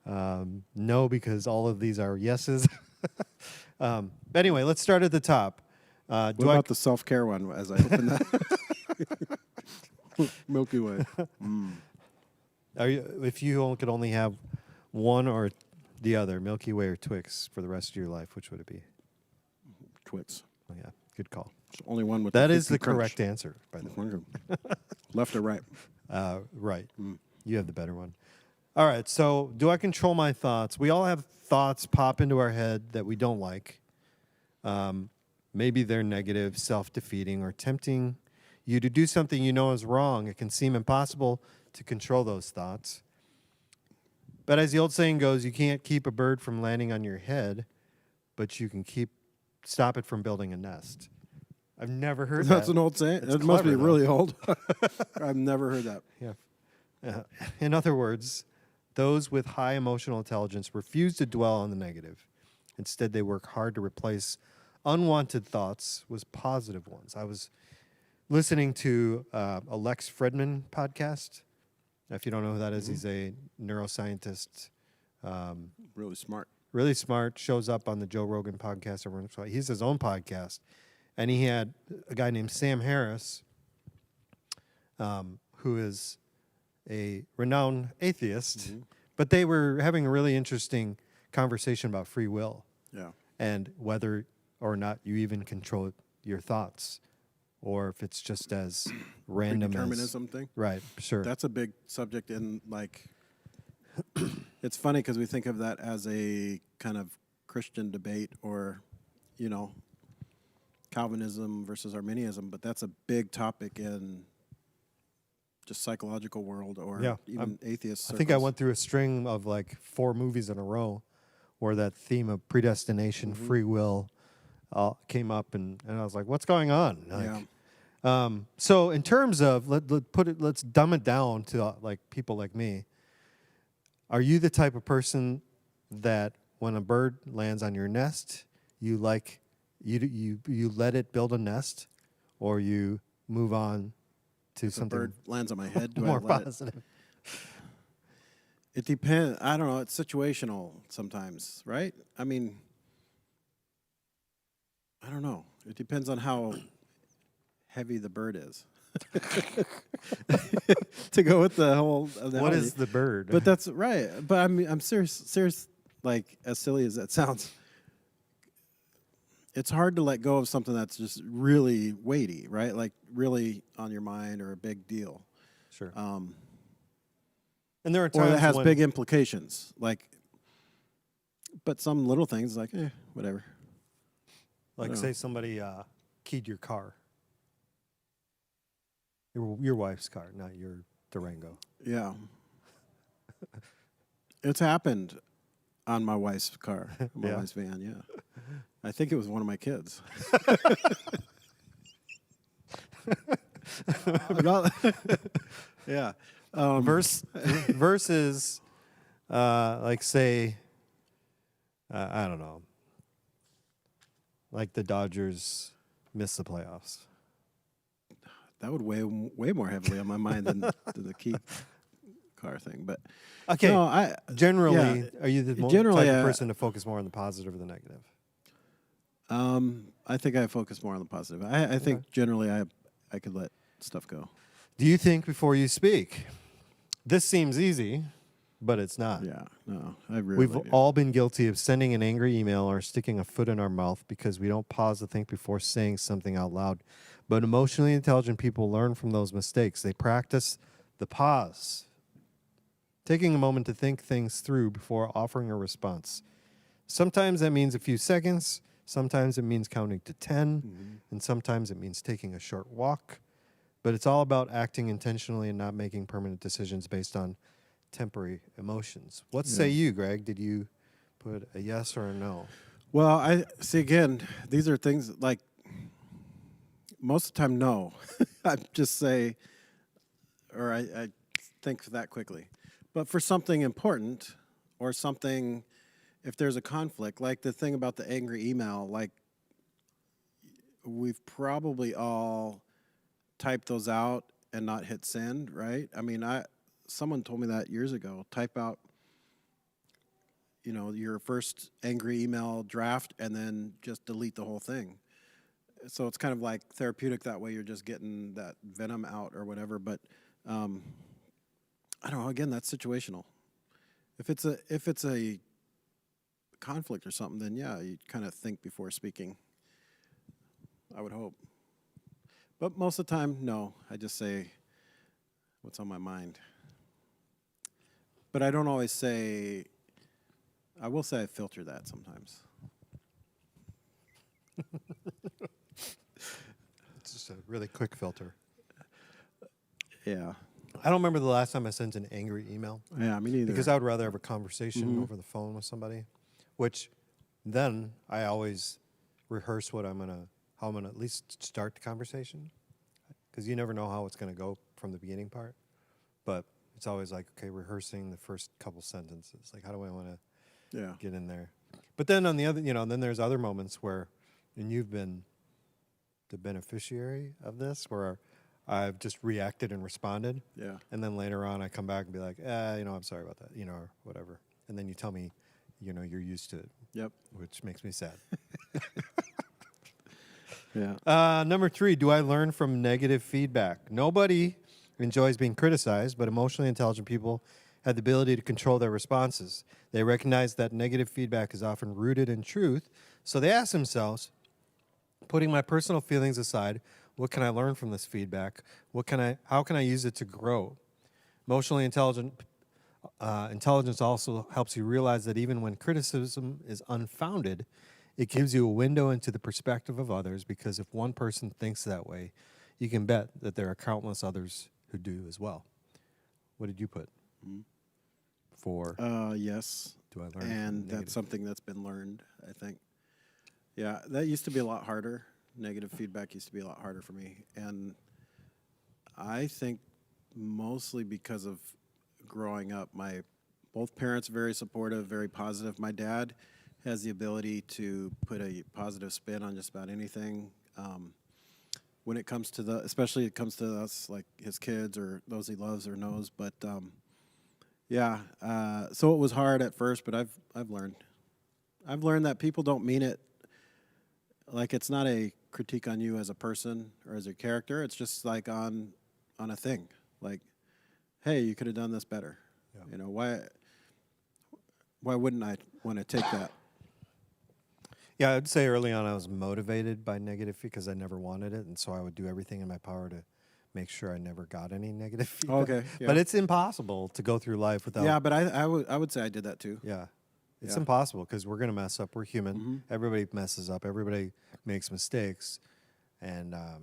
A: No, because all of these are yeses. But anyway, let's start at the top.
B: What about the self-care one as I open that? Milky Way.
A: If you could only have one or the other, Milky Way or Twix, for the rest of your life, which would it be?
B: Twix.
A: Oh, yeah, good call.
B: It's the only one with
A: That
B: the
A: is the
B: crunch.
A: correct answer, by the way.
B: Left or right?
A: Right. You have the better one. All right, so do I control my thoughts? We all have thoughts pop into our head that we don't like. Maybe they're negative, self-defeating, or tempting you to do something you know is wrong. It can seem impossible to control those thoughts. But as the old saying goes, you can't keep a bird from landing on your head, but you can stop it from building a nest. I've never heard that.
B: That's an old saying.
A: It's
B: It must be
A: clever, though.
B: really old. I've never heard that.
A: Yeah. In other words, those with high emotional intelligence refuse to dwell on the negative. Instead, they work hard to replace unwanted thoughts with positive ones. I was listening to a Lex Fridman podcast. If you don't know who that is, he's a neuroscientist.
B: Really smart.
A: Really smart, shows up on the Joe Rogan podcast. He's his own podcast. And he had a guy named Sam Harris, who is a renowned atheist. But they were having a really interesting conversation about free will
B: Yeah.
A: and whether or not you even control your thoughts, or if it's just as random as...
B: Determinism thing.
A: Right, sure.
B: That's a big subject in, like, it's funny because we think of that as a kind of Christian debate or, you know, Calvinism versus Arminianism, but that's a big topic in just psychological world or
A: Yeah,
B: even atheist
A: I think I
B: circles.
A: went through a string of like 4 movies in a row where that theme of predestination, free will came up, and I was like, what's going on? Like,
B: Yeah.
A: So in terms of, let's dumb it down to like people like me. Are you the type of person that when a bird lands on your nest, you like you let it build a nest, or you move on to
B: If a
A: something
B: bird lands on my head, do
A: more
B: I let
A: positive?
B: It depends. I don't know. It's situational sometimes, right? I mean, I don't know. It depends on how heavy the bird is. To go with the whole analogy.
A: What is the bird?
B: But that's right. But I'm serious. Like, as silly as that sounds, it's hard to let go of something that's just really weighty, right? Like really on your mind or a big deal.
A: Sure. And there are times
B: Or that has
A: when,
B: big implications. Like, but some little things, like, whatever.
A: like,
B: Yeah.
A: say somebody keyed your car, your wife's car, not your Durango.
B: Yeah. It's happened on my wife's car, my
A: Yeah.
B: wife's van, yeah. I think it was one of my kids. Yeah.
A: Versus, like, say, I don't know, like the Dodgers miss the playoffs.
B: That would weigh way more heavily on my mind than the key car thing. But
A: Okay.
B: no,
A: Generally,
B: yeah,
A: are you the
B: generally,
A: type of person to focus more on the positive or the negative?
B: I think I focus more on the positive. I think generally I could let stuff go.
A: Do you think before you speak? This seems easy, but it's not.
B: Yeah, no, I really
A: We've
B: do.
A: all been guilty of sending an angry email or sticking a foot in our mouth because we don't pause to think before saying something out loud. But emotionally intelligent people learn from those mistakes. They practice the pause, taking a moment to think things through before offering a response. Sometimes that means a few seconds. Sometimes it means counting to 10. And sometimes it means taking a short walk. But it's all about acting intentionally and not making permanent decisions based on temporary emotions. What say you, Greg? Did you put a yes or a no?
B: Well, I see, again, these are things like most of the time, no. I just say, or I think that quickly. But for something important or something, if there's a conflict, like the thing about the angry email, like we've probably all typed those out and not hit send, right? I mean, someone told me that years ago. Type out, your first angry email draft and then just delete the whole thing. So it's kind of like therapeutic that way. You're just getting that venom out or whatever. But I don't know. Again, that's situational. If it's a conflict or something, then yeah, you kind of think before speaking. I would hope. But most of the time, no. I just say what's on my mind. But I don't always say. I will say I filter that sometimes.
A: It's just a really quick filter.
B: Yeah.
A: I don't remember the last time I sent an angry email.
B: Yeah, me neither.
A: Because I would rather have a conversation over the phone with somebody, which then I always rehearse how I'm gonna at least start the conversation, because you never know how it's gonna go from the beginning part. But it's always like, okay, rehearsing the first couple sentences. Like, how do I want to get in there? But then on the other, then there's other moments where, and you've been the beneficiary of this, where I've just reacted and responded.
B: Yeah.
A: And then later on, I come back and be like, I'm sorry about that, or whatever. And then you tell me, you're used to it,
B: Yep.
A: which makes me sad.
B: Yeah.
A: Number 3, do I learn from negative feedback? Nobody enjoys being criticized, but emotionally intelligent people have the ability to control their responses. They recognize that negative feedback is often rooted in truth, so they ask themselves, putting my personal feelings aside, what can I learn from this feedback? How can I use it to grow? Emotionally intelligent intelligence also helps you realize that even when criticism is unfounded, it gives you a window into the perspective of others, because if one person thinks that way, you can bet that there are countless others who do as well. What did you put for
B: Yes.
A: do I learn from
B: And
A: negative?
B: that's something that's been learned, I think. Yeah, that used to be a lot harder. Negative feedback used to be a lot harder for me. And I think mostly because of growing up, my both parents very supportive, very positive. My dad has the ability to put a positive spin on just about anything. When it comes to especially it comes to us, like his kids or those he loves or knows. But so it was hard at first, but I've learned. I've learned that people don't mean it. Like, it's not a critique on you as a person or as a character. It's just like on a thing. Like, hey, you could have done this better.
A: Yeah.
B: Why wouldn't I want to take that?
A: Yeah, I'd say early on I was motivated by negative because I never wanted it, and so I would do everything in my power to make sure I never got any negative feedback.
B: Okay, yeah.
A: But it's impossible to go through life without.
B: Yeah, but I would say I did that too.
A: Yeah. It's
B: Yeah.
A: impossible because we're going to mess up. We're human.
B: Mm-hmm.
A: Everybody messes up. Everybody makes mistakes. And, a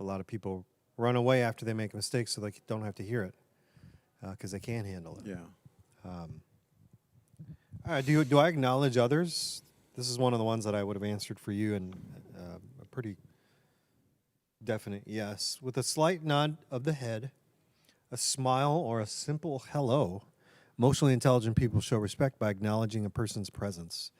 A: lot of people run away after they make a mistake so they don't have to hear it because they can't handle it.
B: Yeah.
A: All right, do I acknowledge others? This is one of the ones that I would have answered for you, and a pretty definite yes. With a slight nod of the head, a smile, or a simple hello, emotionally intelligent people show respect by acknowledging a person's presence.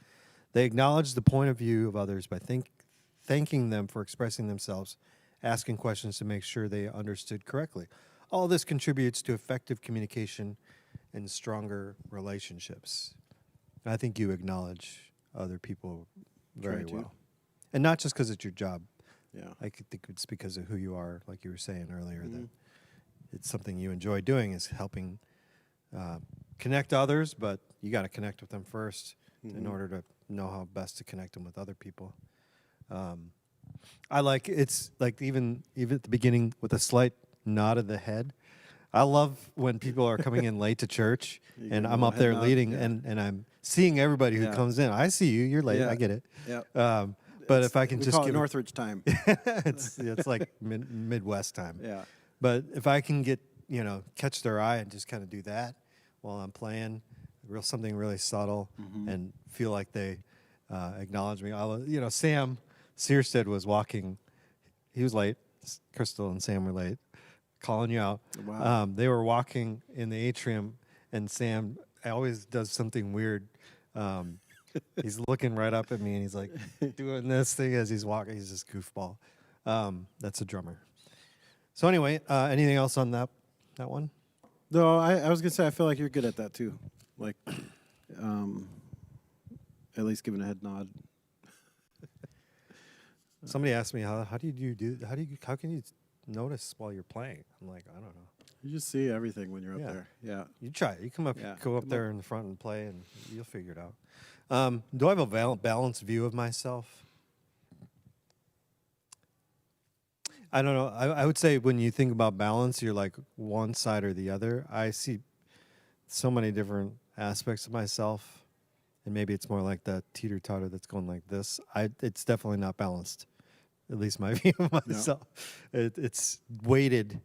A: They acknowledge the point of view of others by thanking them for expressing themselves, asking questions to make sure they understood correctly. All this contributes to effective communication and stronger relationships. I think you acknowledge other people very
B: Try to.
A: well. And not just because it's your job.
B: Yeah.
A: I think it's because of who you are, like you were saying earlier, that it's something you enjoy doing is helping connect others, but you got to connect with them first in order to know how best to connect them with other people. I like it's like even at the beginning with a slight nod of the head. I love when people are coming in late to church
B: You
A: and
B: give
A: I'm
B: them a
A: up
B: head
A: there
B: nod,
A: leading
B: yeah.
A: and I'm seeing everybody who
B: Yeah.
A: comes in. I see you. You're late.
B: Yeah.
A: I get it.
B: Yeah.
A: But if I can
B: we
A: just
B: call it
A: give
B: Northridge time.
A: it's like Midwest time.
B: Yeah.
A: But if I can get catch their eye and just kind of do that while I'm playing, something really subtle, and feel like they acknowledge me. Sam Searstead was walking. He was late. Crystal and Sam were late, calling you out.
B: Wow.
A: They were walking in the atrium, and Sam always does something weird. He's looking right up at me, and he's like doing this thing as he's walking. He's just goofball. That's a drummer. So anyway, anything else on that one?
B: No, I was gonna say I feel like you're good at that too. Like, at least giving a head nod.
A: Somebody asked me how can you notice while you're playing? I'm like, I don't know.
B: You just see everything when you're up
A: Yeah.
B: there. Yeah.
A: You try it. You come up
B: Yeah,
A: go up
B: come
A: there in the front and play, and you'll figure it out. Do I have a balanced view of myself? I don't know. I would say when you think about balance, you're like one side or the other. I see so many different aspects of myself, and maybe it's more like that teeter-totter that's going like this. It's definitely not balanced, at least my view of myself. It's weighted,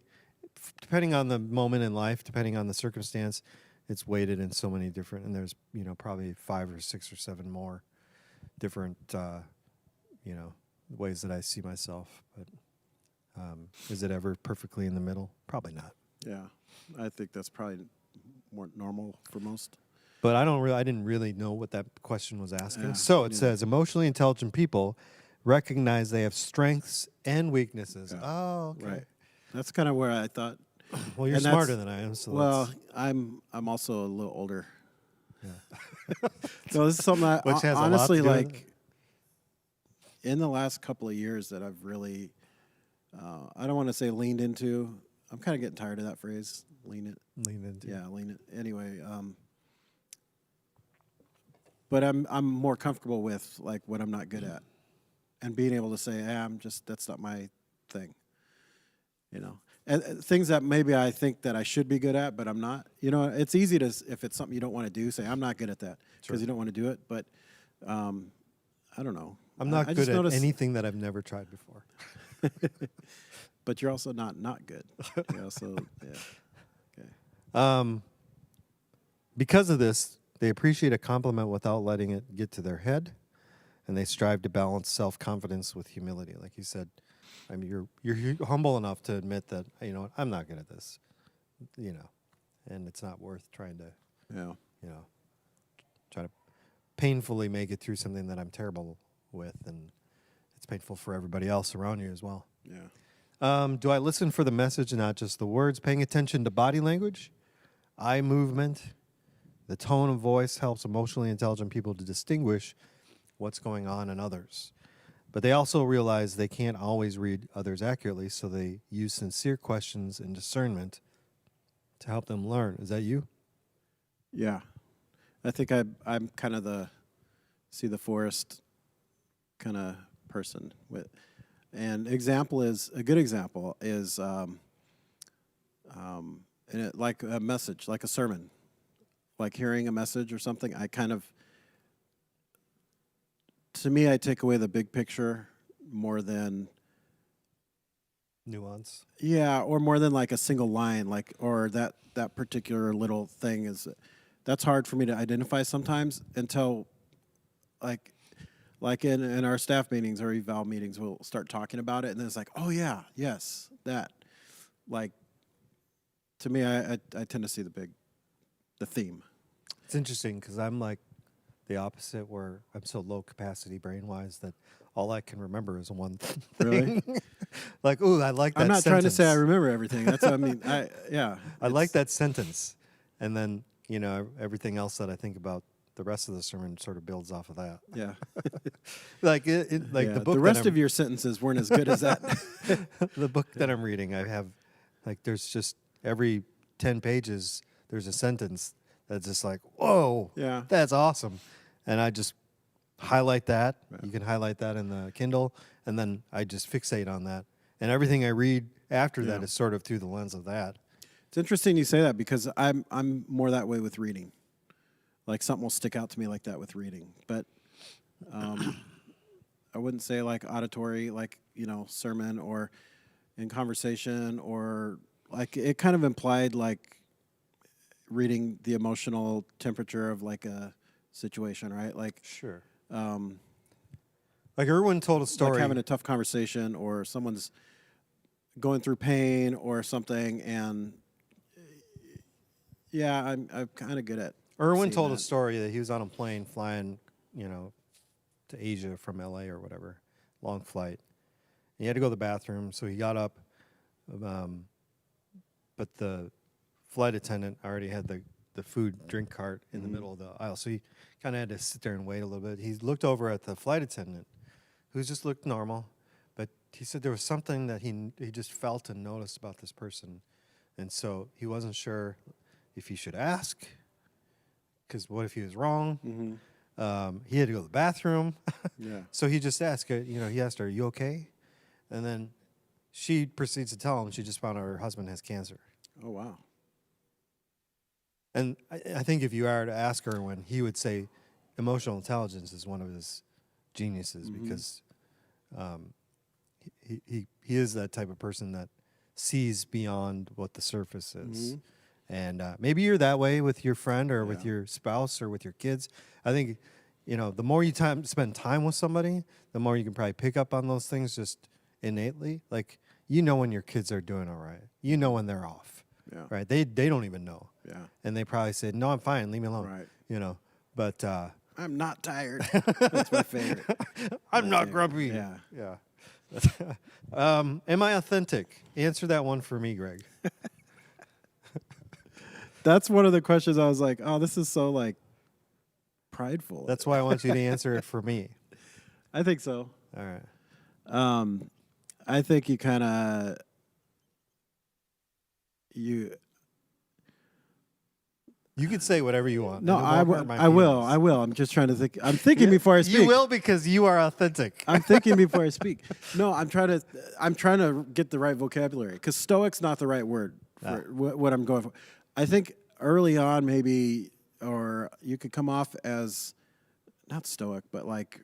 A: depending on the moment in life, depending on the circumstance, it's weighted in so many different, and there's, probably 5 or 6 or 7 more different, ways that I see myself. But is it ever perfectly in the middle? Probably not.
B: Yeah. I think that's probably more normal for most.
A: But I didn't really know what that question was asking.
B: Yeah,
A: So it
B: yeah.
A: says emotionally intelligent people recognize they have strengths and weaknesses.
B: Yeah.
A: Oh, okay.
B: Right. That's kind of where I thought.
A: Well, you're
B: And that's-
A: smarter than I am, so
B: Well,
A: that's,
B: I'm also a little older.
A: yeah.
B: So this is something I
A: Which has a lot to
B: honestly
A: do with it.
B: like. In the last couple of years, that I've really, I don't want to say leaned into. I'm kind of getting tired of that phrase. Lean it.
A: Lean into.
B: Yeah, lean it. Anyway, but I'm more comfortable with like what I'm not good at, and being able to say, that's not my thing. You know, and things that maybe I think that I should be good at, but I'm not. You know, it's easy to if it's something you don't want to do, say I'm not good at that because you don't want to do it. But I don't know.
A: I'm not
B: I
A: good
B: just
A: at
B: noticed-
A: anything that I've never tried before.
B: But you're also not good. You know, so yeah.
A: Because of this, they appreciate a compliment without letting it get to their head, and they strive to balance self-confidence with humility. Like you said, I mean, you're humble enough to admit that, you know, I'm not good at this, you know, and it's not worth trying to,
B: Yeah.
A: you know, try to painfully make it through something that I'm terrible with, and it's painful for everybody else around you as well.
B: Yeah.
A: Do I listen for the message and not just the words? Paying attention to body language, eye movement, the tone of voice helps emotionally intelligent people to distinguish what's going on in others. But they also realize they can't always read others accurately, so they use sincere questions and discernment to help them learn. Is that you?
B: Yeah. I think I'm kind of the see the forest kind of person with, and a good example is and it, like a message, like a sermon, like hearing a message or something. To me, I take away the big picture more than
A: Nuance.
B: yeah, or more than like a single line, like or that particular little thing is that's hard for me to identify sometimes until like in our staff meetings or eval meetings, we'll start talking about it, and then it's like, oh yeah, yes, that. Like, to me, I tend to see the theme.
A: It's interesting because I'm like the opposite, where I'm so low capacity brain wise that all I can remember is one thing.
B: Really?
A: Like, ooh, I like that.
B: I'm not trying to say I
A: sentence.
B: remember everything. That's what I mean.
A: I like that sentence, and then you know everything else that I think about the rest of the sermon sort of builds off of that.
B: Yeah.
A: Like
B: Yeah,
A: the book.
B: the rest
A: that
B: of your sentences weren't as good as that.
A: the book that I'm reading, I have like there's just every 10 pages there's a sentence that's just like, whoa,
B: Yeah.
A: that's awesome, and I just highlight that.
B: Yeah.
A: You can highlight that in the Kindle, and then I just fixate on that, and everything I read after that
B: Yeah.
A: is sort of through the lens of that.
B: It's interesting you say that because I'm more that way with reading. Like something will stick out to me like that with reading, but I wouldn't say like auditory, like sermon or in conversation, or like it kind of implied like reading the emotional temperature of like a situation, right? Like
A: Sure. Like Irwin told a story.
B: like having a tough conversation, or someone's going through pain or something, and yeah, I'm kind of good at.
A: Irwin
B: seeing
A: told a
B: that.
A: story that he was on a plane flying, to Asia from LA or whatever, long flight. He had to go to the bathroom, so he got up, but the flight attendant already had the food drink cart in the middle of the aisle, so he kind of had to sit there and wait a little bit. He looked over at the flight attendant, who just looked normal, but he said there was something that he just felt and noticed about this person, and so he wasn't sure if he should ask, because what if he was wrong? He had to go to the bathroom.
B: Yeah.
A: So he just asked her, he asked her, "Are you okay?" And then she proceeds to tell him she just found out her husband has cancer.
B: Oh wow.
A: And I think if you are to ask Erwin, he would say emotional intelligence is one of his geniuses because he is that type of person that sees beyond what the surface is. And maybe you're that way with your friend or with your spouse or with your kids. I think, the more you spend time with somebody, the more you can probably pick up on those things just innately. Like, when your kids are doing all right. When they're off.
B: Yeah.
A: Right? They don't even know.
B: Yeah.
A: And they probably said, "No, I'm fine. Leave me alone."
B: Right.
A: you know. But
B: I'm not tired. That's my favorite.
A: I'm
B: My
A: not
B: favorite.
A: grumpy.
B: Yeah.
A: Yeah. Am I authentic? Answer that one for me, Greg.
B: That's one of the questions I was like, oh, this is so like prideful.
A: That's why I want you to answer it for me.
B: I think so.
A: All right.
B: I think you kind of
A: You can say whatever you want.
B: No,
A: and it
B: I
A: won't
B: will.
A: hurt my
B: I will.
A: feelings.
B: I will. I'm just trying to think. I'm thinking before I speak.
A: You will because you are authentic.
B: I'm thinking before I speak. No, I'm trying to get the right vocabulary because stoic's not the right word for what I'm going for. I think early on maybe, or you could come off as not stoic, but like,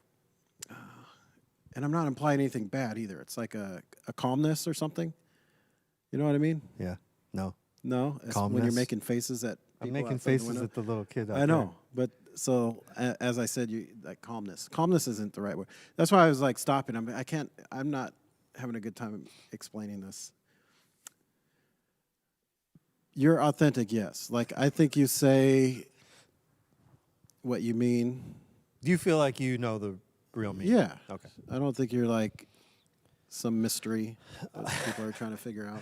B: and I'm not implying anything bad either. It's like a calmness or something. You know what I mean?
A: Yeah. No.
B: No, it's when
A: Calmness.
B: you're making faces at.
A: I'm
B: people
A: making
B: outside the
A: faces
B: window.
A: at the little kid out
B: I know, but so as I said, you like calmness. Calmness isn't the right word. That's why I was like stopping. I'm not having a good time explaining this. You're authentic, yes. Like I think you say what you mean.
A: Do you feel like you know the real me?
B: Yeah.
A: Okay.
B: I don't think you're like some mystery that people are trying to figure out.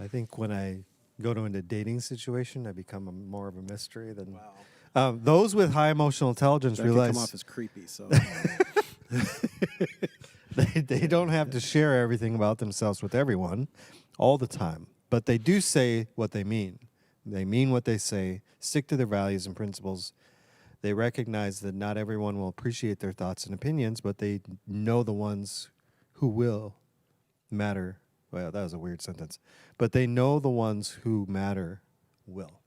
A: I think when I go to a dating situation, I become more of a mystery than.
B: Wow.
A: Those with high emotional intelligence
B: That could
A: realize
B: come off as creepy. So
A: they don't have to share everything about themselves with everyone all the time, but they do say what they mean. They mean what they say, stick to their values and principles. They recognize that not everyone will appreciate their thoughts and opinions, but they know the ones who will matter. Well, that was a weird sentence. But they know the ones who matter will.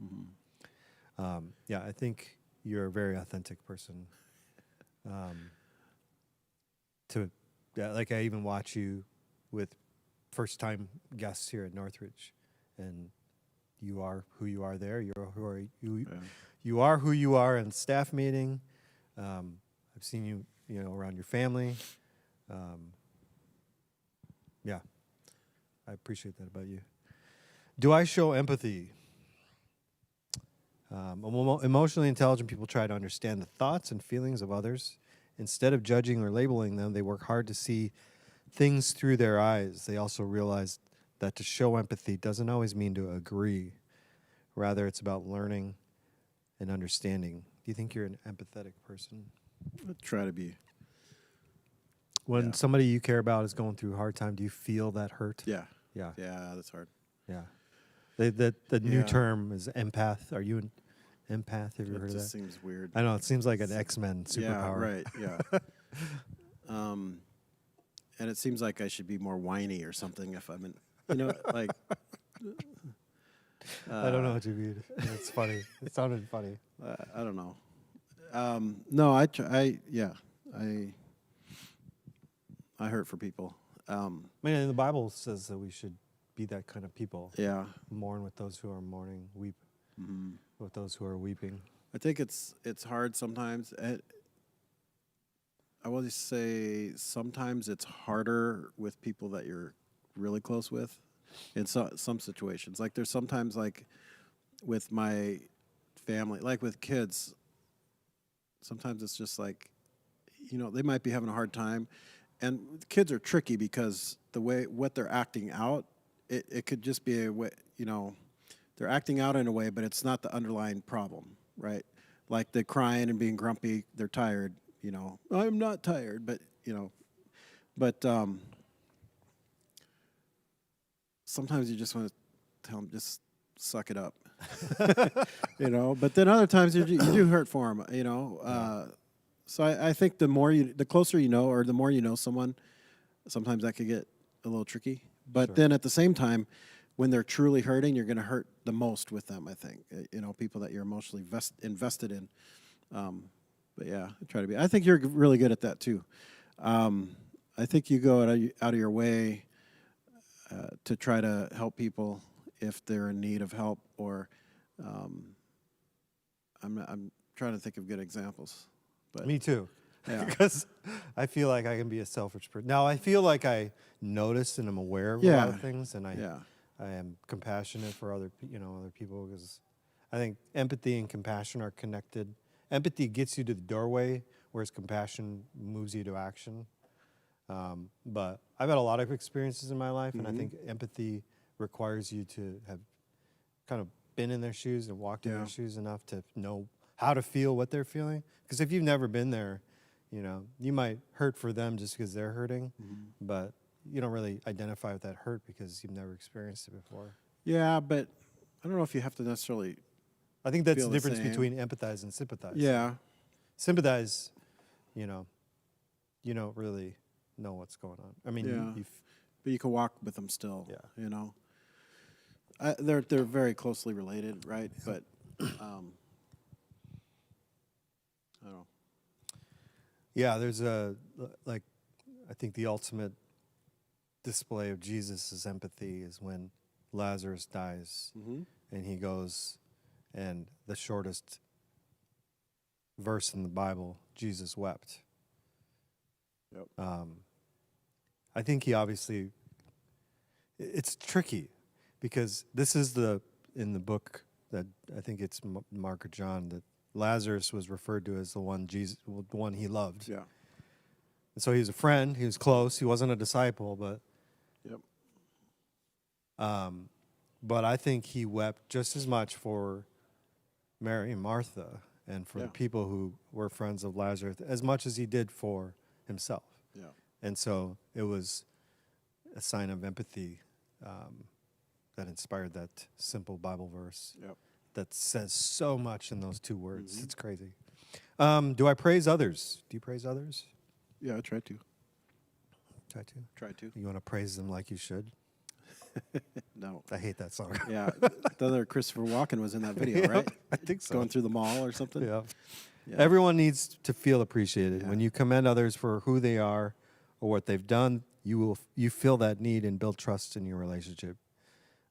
A: Yeah, I think you're a very authentic person. Like I even watch you with first-time guests here at Northridge, and you are who you are there. You are who you are in staff meeting. I've seen you, around your family. Yeah. I appreciate that about you. Do I show empathy? Emotionally intelligent people try to understand the thoughts and feelings of others. Instead of judging or labeling them, they work hard to see things through their eyes. They also realize that to show empathy doesn't always mean to agree. Rather, it's about learning and understanding. Do you think you're an empathetic person?
B: I try to be.
A: When somebody you care about is going through a hard time, do you feel that hurt?
B: Yeah.
A: Yeah.
B: Yeah, that's hard.
A: Yeah. The new
B: Yeah.
A: term is empath. Are you an empath? Have you
B: It
A: heard of
B: just
A: that?
B: seems weird.
A: I know, it seems like an X-Men superpower.
B: Yeah, right. Yeah. And it seems like I should be more whiny or something if I'm in, like.
A: I don't know what you mean. It's funny. It sounded funny.
B: I don't know. No, I hurt for people.
A: I mean, the Bible says that we should be that kind of people.
B: Yeah.
A: Mourn with those who are mourning, weep with those who are weeping.
B: I think it's hard sometimes. I will just say sometimes it's harder with people that you're really close with in some situations. Like there's sometimes like with my family, like with kids, sometimes it's just like, they might be having a hard time. And kids are tricky because what they're acting out, it could just be a way, they're acting out in a way, but it's not the underlying problem, right? Like they're crying and being grumpy, they're tired, I'm not tired, but sometimes you just want to tell them, just suck it up, but then other times you do hurt for them, So I think the closer you know, or the more you know someone, sometimes that could get a little tricky. But then at the same time, when they're truly hurting, you're going to hurt the most with them, I think. People that you're emotionally invested in. But yeah, I try to be. I think you're really good at that too. I think you go out of your way to try to help people if they're in need of help, or I'm trying to think of good exampams. But
A: Me too.
B: Yeah.
A: Because I feel like I can be a selfish person. Now, I feel like I notice and I'm aware of a lot of things, and I am compassionate for other people, because I think empathy and compassion are connected empathy gets you to the doorway, whereas compassion moves you to action. But I've had a lot of experiences in my life, and I think empathy requires you to have kind of been in their shoes and walked in
B: Yeah.
A: their shoes enough to know how to feel what they're feeling. Because if you've never been there, you know, you might hurt for them just because they're hurting, but you don't really identify with that hurt because you've never experienced it before.
B: Yeah, but I don't know if you have to necessarily.
A: I think that's
B: Feel
A: the
B: the
A: difference
B: same.
A: between empathize and sympathize.
B: Yeah.
A: Sympathize, you know, you don't really know what's going on. I mean,
B: Yeah. But you can walk with them still.
A: Yeah.
B: You know. They're very closely related, right? But I don't know.
A: yeah, there's I think the ultimate display of Jesus' empathy is when Lazarus dies and he goes, and the shortest verse in the Bible, Jesus wept.
B: Yep.
A: I think he obviously, it's tricky because this is in the book that I think it's Mark or John, that Lazarus was referred to as the one he loved.
B: Yeah.
A: And so he was a friend, he was close, he wasn't a disciple, but
B: Yep.
A: but I think he wept just as much for Mary and Martha and for the
B: Yeah.
A: people who were friends of Lazarus as much as he did for himself.
B: Yeah.
A: And so it was a sign of empathy that inspired that simple Bible verse
B: Yep.
A: that says so much in those two words. It's crazy. Do I praise others? Do you praise others?
B: Yeah, I try to.
A: Try to.
B: Try to.
A: You want to praise them like you should?
B: No.
A: I hate that song.
B: Yeah. The other Christopher Walken was in that video, right?
A: I think so.
B: Going through the mall or something.
A: Yeah.
B: Yeah.
A: Everyone needs to feel appreciated.
B: Yeah.
A: When you commend others for who they are or what they've done, you feel that need and build trust in your relationship.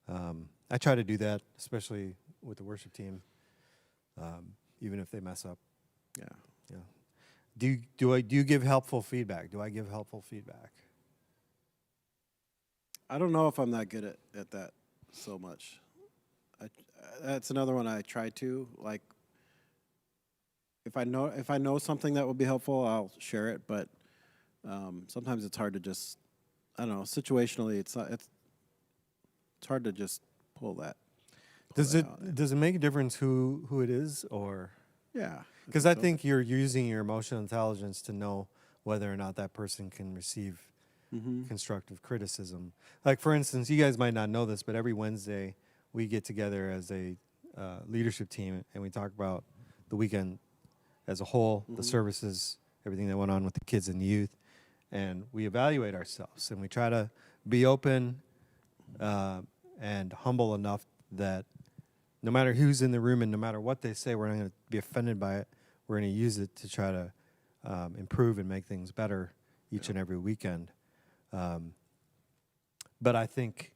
A: I try to do that, especially with the worship team, even if they mess up.
B: Yeah.
A: Yeah. Do you give helpful feedback? Do I give helpful feedback?
B: I don't know if I'm that good at that so much. That's another one I try to, like, if I know something that would be helpful, I'll share it, but sometimes it's hard to just, I don't know, situationally it's hard to just pull that.
A: Does
B: that out.
A: it make a difference who it is, or
B: Yeah.
A: because I think you're using your emotional intelligence to know whether or not that person can receive constructive criticism. Like, for instance, you guys might not know this, but every Wednesday we get together as a leadership team and we talk about the weekend as a whole, the services, everything that went on with the kids and youth, and we evaluate ourselves and we try to be open and humble enough that no matter who's in the room and no matter what they say, we're not going to be offended by it. We're going to use it to try to improve and make things better each and every weekend. But I think,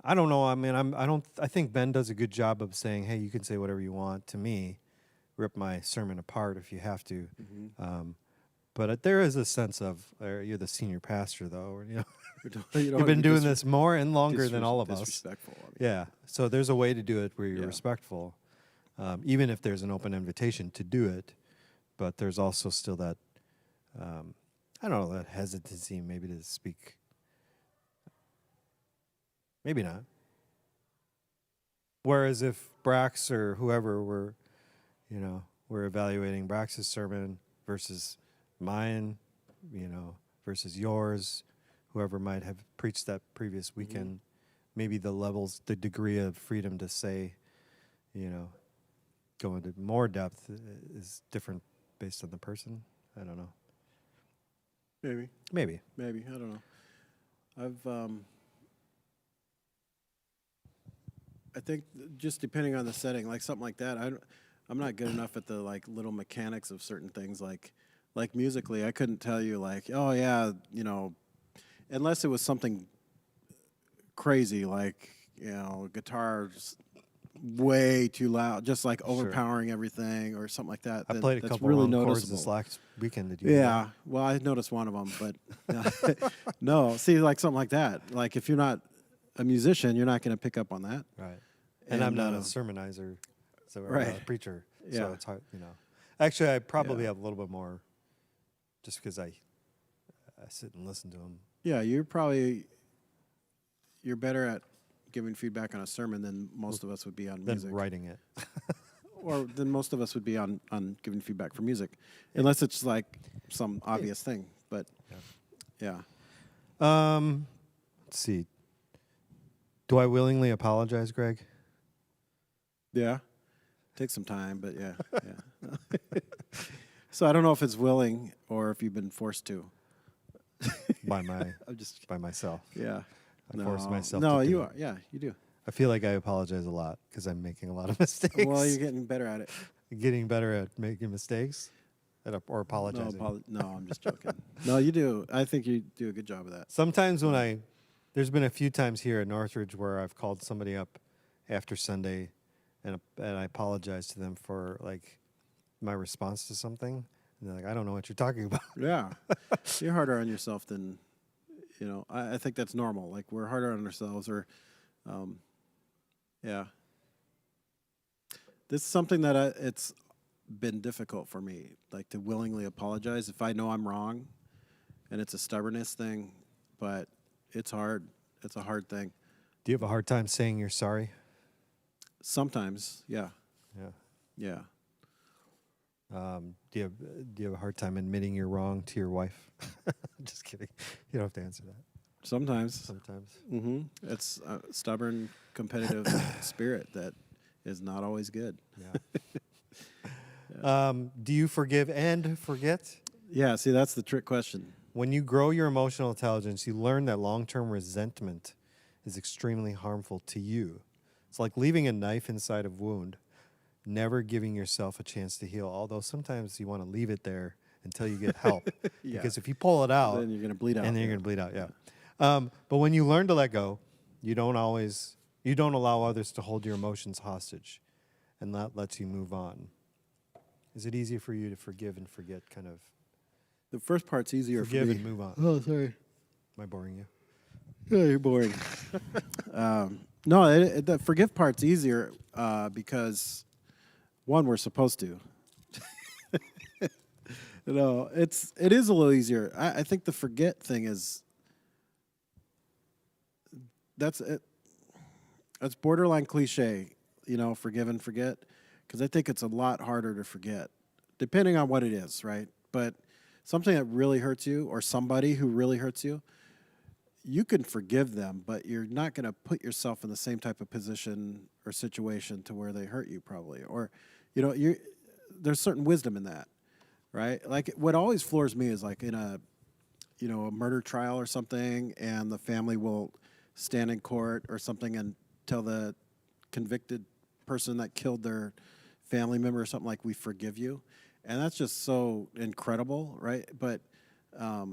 A: I don't know. I mean, I think Ben does a good job of saying, "Hey, you can say whatever you want to me, rip my sermon apart if you have to." But there is a sense of you're the senior pastor, though. Or, you've been doing this more and longer than all of us.
B: Disrespectful. I mean.
A: Yeah. So there's a way to do it where you're
B: Yeah.
A: respectful, even if there's an open invitation to do it. But there's also still that, I don't know, that hesitancy maybe to speak. Maybe not. Whereas if Brax or whoever we're evaluating Brax's sermon versus mine, versus yours, whoever might have preached that previous weekend, maybe the degree of freedom to say, go into more depth is different based on the person. I don't know.
B: Maybe. I don't know. I think just depending on the setting, like something like that, I'm not good enough at the like little mechanics of certain things. Like musically, I couldn't tell you like, oh yeah, unless it was something crazy like guitars way too loud, just like overpowering everything or something like that.
A: I played a
B: that's
A: couple
B: really
A: wrong chords
B: noticeable.
A: this last weekend. Did you?
B: Yeah, well, I noticed one of them, but no. See, like something like that. Like if you're not a musician, you're not going to pick up on that.
A: Right. And I'm not a
B: And,
A: sermonizer, so
B: right.
A: a preacher. So
B: Yeah.
A: it's hard, you know. Actually, I probably have a little bit more just because I sit and listen to them.
B: Yeah, you're better at giving feedback on a sermon than most of us would be on
A: Than
B: music.
A: writing it.
B: Or than most of us would be on giving feedback for music. Unless it's like some obvious thing. But yeah.
A: Let's see. Do I willingly apologize, Greg?
B: Yeah. Takes some time, but yeah. Yeah. So I don't know if it's willing or if you've been forced to.
A: By my
B: I'm just
A: by myself.
B: yeah.
A: I force myself
B: No,
A: to do
B: you
A: it.
B: are. Yeah, you do.
A: I feel like I apologize a lot because I'm making a lot of mistakes.
B: Well, you're getting better at it.
A: Getting better at making mistakes or apologizing.
B: No, I'm just joking. No, you do. I think you do a good job of that.
A: Sometimes there's been a few times here at Northridge where I've called somebody up after Sunday and I apologize to them for like my response to something. And they're like, I don't know what you're talking about.
B: Yeah. You're harder on yourself than, I think that's normal. Like, we're harder on ourselves or, yeah. This is something that it's been difficult for me, like to willingly apologize if I know I'm wrong, and it's a stubbornness thing, but it's hard. It's a hard thing.
A: Do you have a hard time saying you're sorry?
B: Sometimes, yeah.
A: Yeah.
B: Yeah.
A: Do you have a hard time admitting you're wrong to your wife? Just kidding. You don't have to answer that.
B: Sometimes.
A: Sometimes.
B: Mm-hmm. It's a stubborn, competitive spirit that is not always good.
A: Yeah. Do you forgive and forget?
B: Yeah, see, that's the trick question.
A: When you grow your emotional intelligence, you learn that long-term resentment is extremely harmful to you. It's like leaving a knife inside a wound, never giving yourself a chance to heal, although sometimes you want to leave it there until you get help.
B: Yeah.
A: Because if you pull it out,
B: Then you're going to bleed out.
A: and then you're going to bleed out, yeah. But when you learn to let go, you don't allow others to hold your emotions hostage, and that lets you move on. Is it easier for you to forgive and forget, kind of
B: The first part's easier
A: forgive
B: for
A: and
B: me.
A: move on?
B: Oh, sorry.
A: Am I boring you?
B: Yeah, you're boring. No, the forgive part's easier because, one, we're supposed to. It is a little easier. I think the forget thing is that's it. That's borderline cliche, forgive and forget, because I think it's a lot harder to forget, depending on what it is, right? But something that really hurts you or somebody who really hurts you, you can forgive them, but you're not going to put yourself in the same type of position or situation to where they hurt you probably. Or, there's certain wisdom in that, right? Like what always floors me is like in a murder trial or something, and the family will stand in court or something and tell the convicted person that killed their family member or something like, we forgive you. And that's just so incredible, right? But I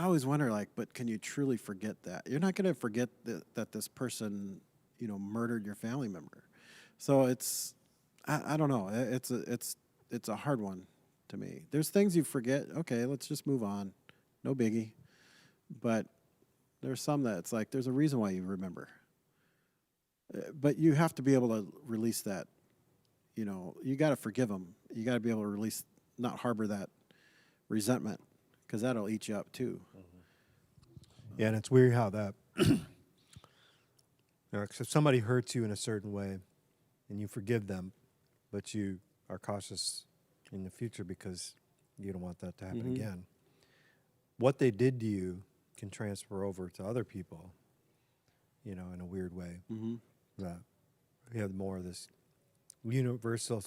B: always wonder, like, but can you truly forget that? You're not going to forget that this person, murdered your family member. So it's, I don't know. It's a hard one to me. There's things you forget. Okay, let's just move on. No biggie. But there's some that it's like there's a reason why you remember. But you have to be able to release that. You got to forgive them. You got to be able to release, not harbor that resentment, because that'll eat you up too.
A: Yeah, and it's weird how that, 'cause if somebody hurts you in a certain way and you forgive them, but you are cautious in the future because you don't want that to happen again, what they did to you can transfer over to other people, in a weird way. That you have more of this universal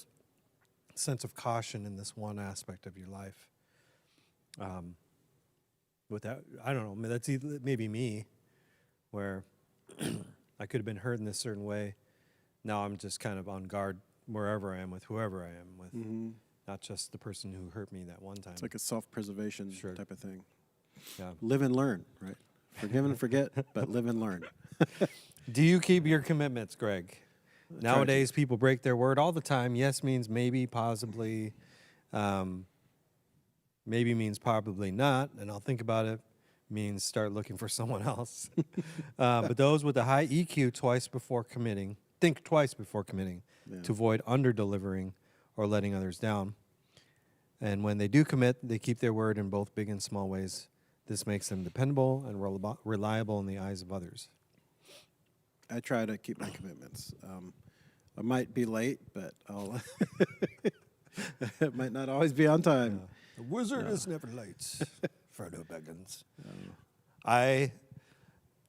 A: sense of caution in this one aspect of your life. Without, I don't know, that's maybe me, where I could have been hurt in this certain way. Now I'm just kind of on guard wherever I am with whoever I am with, not just the person who hurt me that one time.
B: It's like a self-preservation
A: Sure.
B: type of thing.
A: Yeah.
B: Live and learn, right? Forgive and forget, but live and learn.
A: Do you keep your commitments, Greg? Nowadays, people break their word all the time. Yes means maybe, possibly. Maybe means probably not, and I'll think about it. Means start looking for someone else. But those with a high EQ twice before committing think twice before committing
B: Yeah.
A: to avoid under-delivering or letting others down. And when they do commit, they keep their word in both big and small ways. This makes them dependable and reliable in the eyes of others.
B: I try to keep my commitments. I might be late, but I'll. It might not always be on time.
A: The wizard is never late. Frodo Baggins. I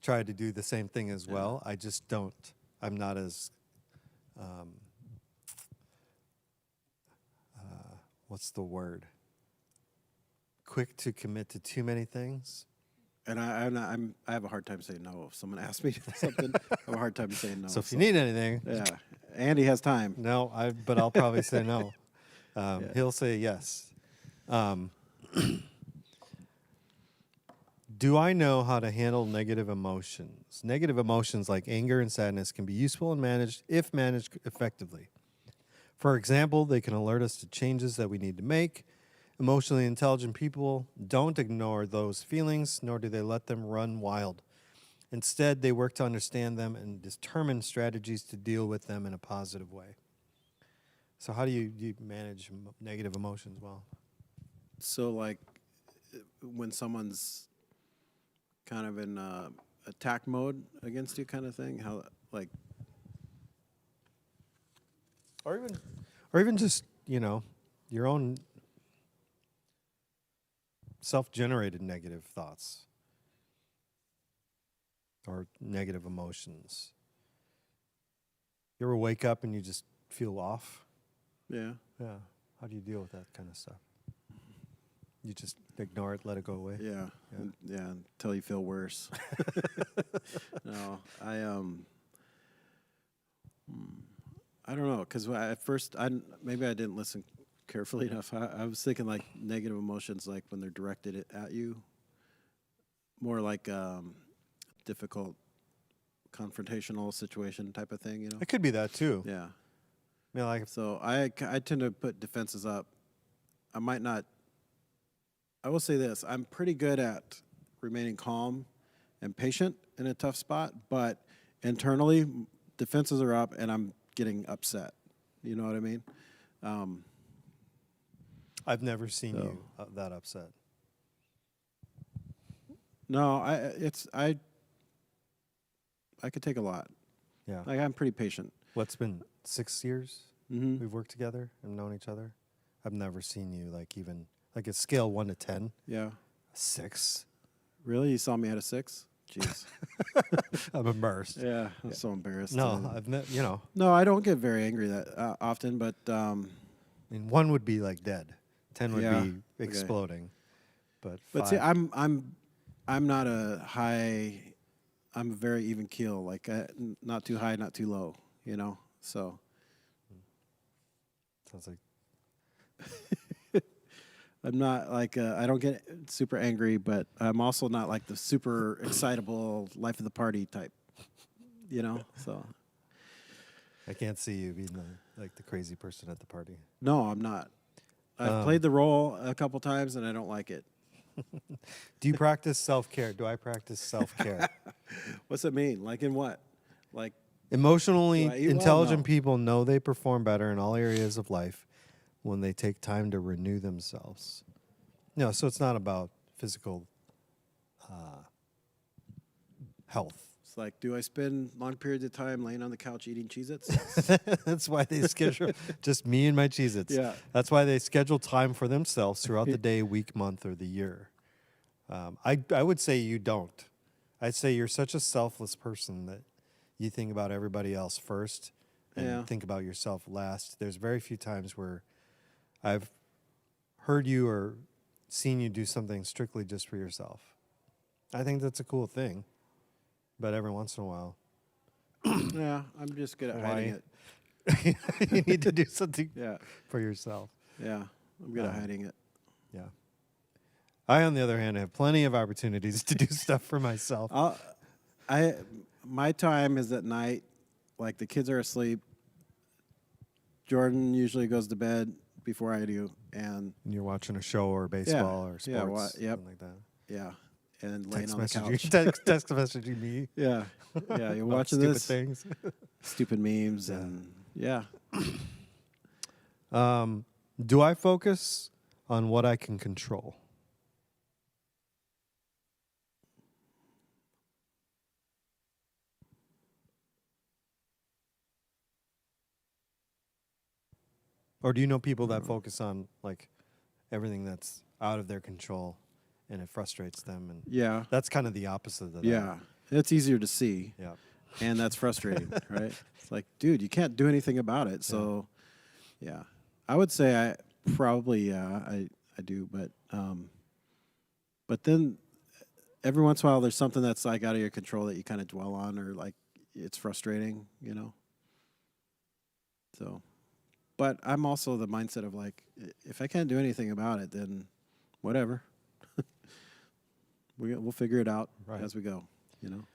A: try to do the same thing as well. I just don't. I'm not as. What's the word? Quick to commit to too many things.
B: And I have a hard time saying no. If someone asks me something, I have a hard time saying no.
A: So if you need anything,
B: yeah, Andy has time.
A: no, but I'll probably say no. He'll say yes. Do I know how to handle negative emotions? Negative emotions like anger and sadness can be useful and managed if managed effectively. For example, they can alert us to changes that we need to make. Emotionally intelligent people don't ignore those feelings, nor do they let them run wild. Instead, they work to understand them and determine strategies to deal with them in a positive way. So how do you manage negative emotions well?
B: So, like, when someone's kind of in attack mode against you, kind of thing, how, like,
A: Or even just, your own self-generated negative thoughts or negative emotions. You ever wake up and you just feel off?
B: yeah.
A: Yeah. How do you deal with that kind of stuff? You just ignore it, let it go away?
B: Yeah,
A: Yeah.
B: until you feel worse. No, I don't know, because at first, maybe I didn't listen carefully enough. I was thinking like negative emotions, like when they're directed at you, more like difficult, confrontational situation type of thing,
A: It could be that too.
B: Yeah.
A: I mean, like,
B: So I tend to put defenses up. I will say this, I'm pretty good at remaining calm and patient in a tough spot, but internally, defenses are up and I'm getting upset. You know what I mean?
A: I've never seen you that upset.
B: No, I could take a lot.
A: Yeah.
B: Like, I'm pretty patient.
A: What's been 6 years
B: Mm-hmm.
A: we've worked together and known each other? I've never seen you even a scale 1 to 10.
B: Yeah.
A: 6.
B: Really? You saw me at a 6? Jeez.
A: I'm immersed.
B: Yeah. I'm so embarrassed.
A: No, I've
B: No, I don't get very angry that often, but
A: I mean, 1 would be like dead. 10 would
B: Yeah,
A: be
B: okay.
A: exploding. But
B: see,
A: 5,
B: I'm not a high. I'm a very even keel. Like not too high, not too low. So
A: sounds like
B: I'm not like I don't get super angry, but I'm also not like the super excitable life of the party type. So
A: I can't see you being the crazy person at the party.
B: no, I'm not. I've played the role a couple times and I don't like it.
A: Do you practice self-care? Do I practice self-care?
B: What's it mean? Like in what? Like
A: Emotionally
B: Do I eat well?
A: intelligent
B: No.
A: people know they perform better in all areas of life when they take time to renew themselves. No, so it's not about physical health.
B: it's like, do I spend long periods of time laying on the couch eating Cheez-Its?
A: That's why they schedule just me and my Cheez-Its.
B: Yeah.
A: That's why they schedule time for themselves throughout the day, week, month, or the year. I would say you don't. I'd say you're such a selfless person that you think about everybody else first and
B: Yeah.
A: think about yourself last. There's very few times where I've heard you or seen you do something strictly just for yourself. I think that's a cool thing. But every once in a while,
B: Yeah, I'm just good at hiding
A: Why?
B: it.
A: you need to do something
B: Yeah,
A: for yourself.
B: yeah, I'm good at hiding it.
A: Yeah. I, on the other hand, have plenty of opportunities to do stuff for myself.
B: My time is at night, like the kids are asleep. Jordan usually goes to bed before I do, and
A: And you're watching a show or baseball or sports,
B: yep.
A: something like that.
B: yeah, and laying
A: Text
B: on the
A: messaging,
B: couch.
A: text messaging me.
B: Yeah, yeah, you're
A: about
B: watching
A: stupid
B: this.
A: things.
B: stupid memes and yeah.
A: Do I focus on what I can control? Or do you know people that focus on like everything that's out of their control and it frustrates them? And
B: Yeah.
A: that's kind of the opposite of that.
B: Yeah. It's easier to see.
A: Yeah.
B: And that's frustrating, right? It's like, dude, you can't do anything about it. So, yeah. I would say I probably, I do. But then every once in a while there's something that's like out of your control that you kind of dwell on or like it's frustrating, you know? So, but I'm also the mindset of like, if I can't do anything about it, then whatever. We'll figure it out as we go, you know?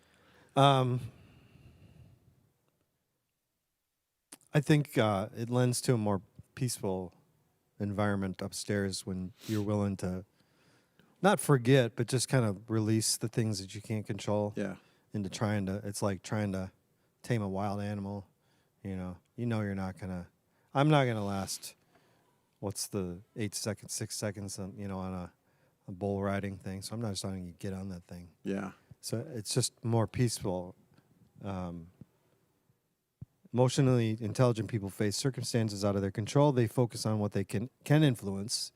A: I think it lends to a more peaceful environment upstairs when you're willing to not forget, but just kind of release the things that you can't control.
B: Yeah.
A: Into trying to, it's like trying to tame a wild animal. You know you're not gonna. I'm not gonna last. What's the 8 seconds, 6 seconds on on a bull riding thing? So I'm not just going to get on that thing.
B: Yeah.
A: So it's just more peaceful. Emotionally intelligent people face circumstances out of their control. They focus on what they can influence,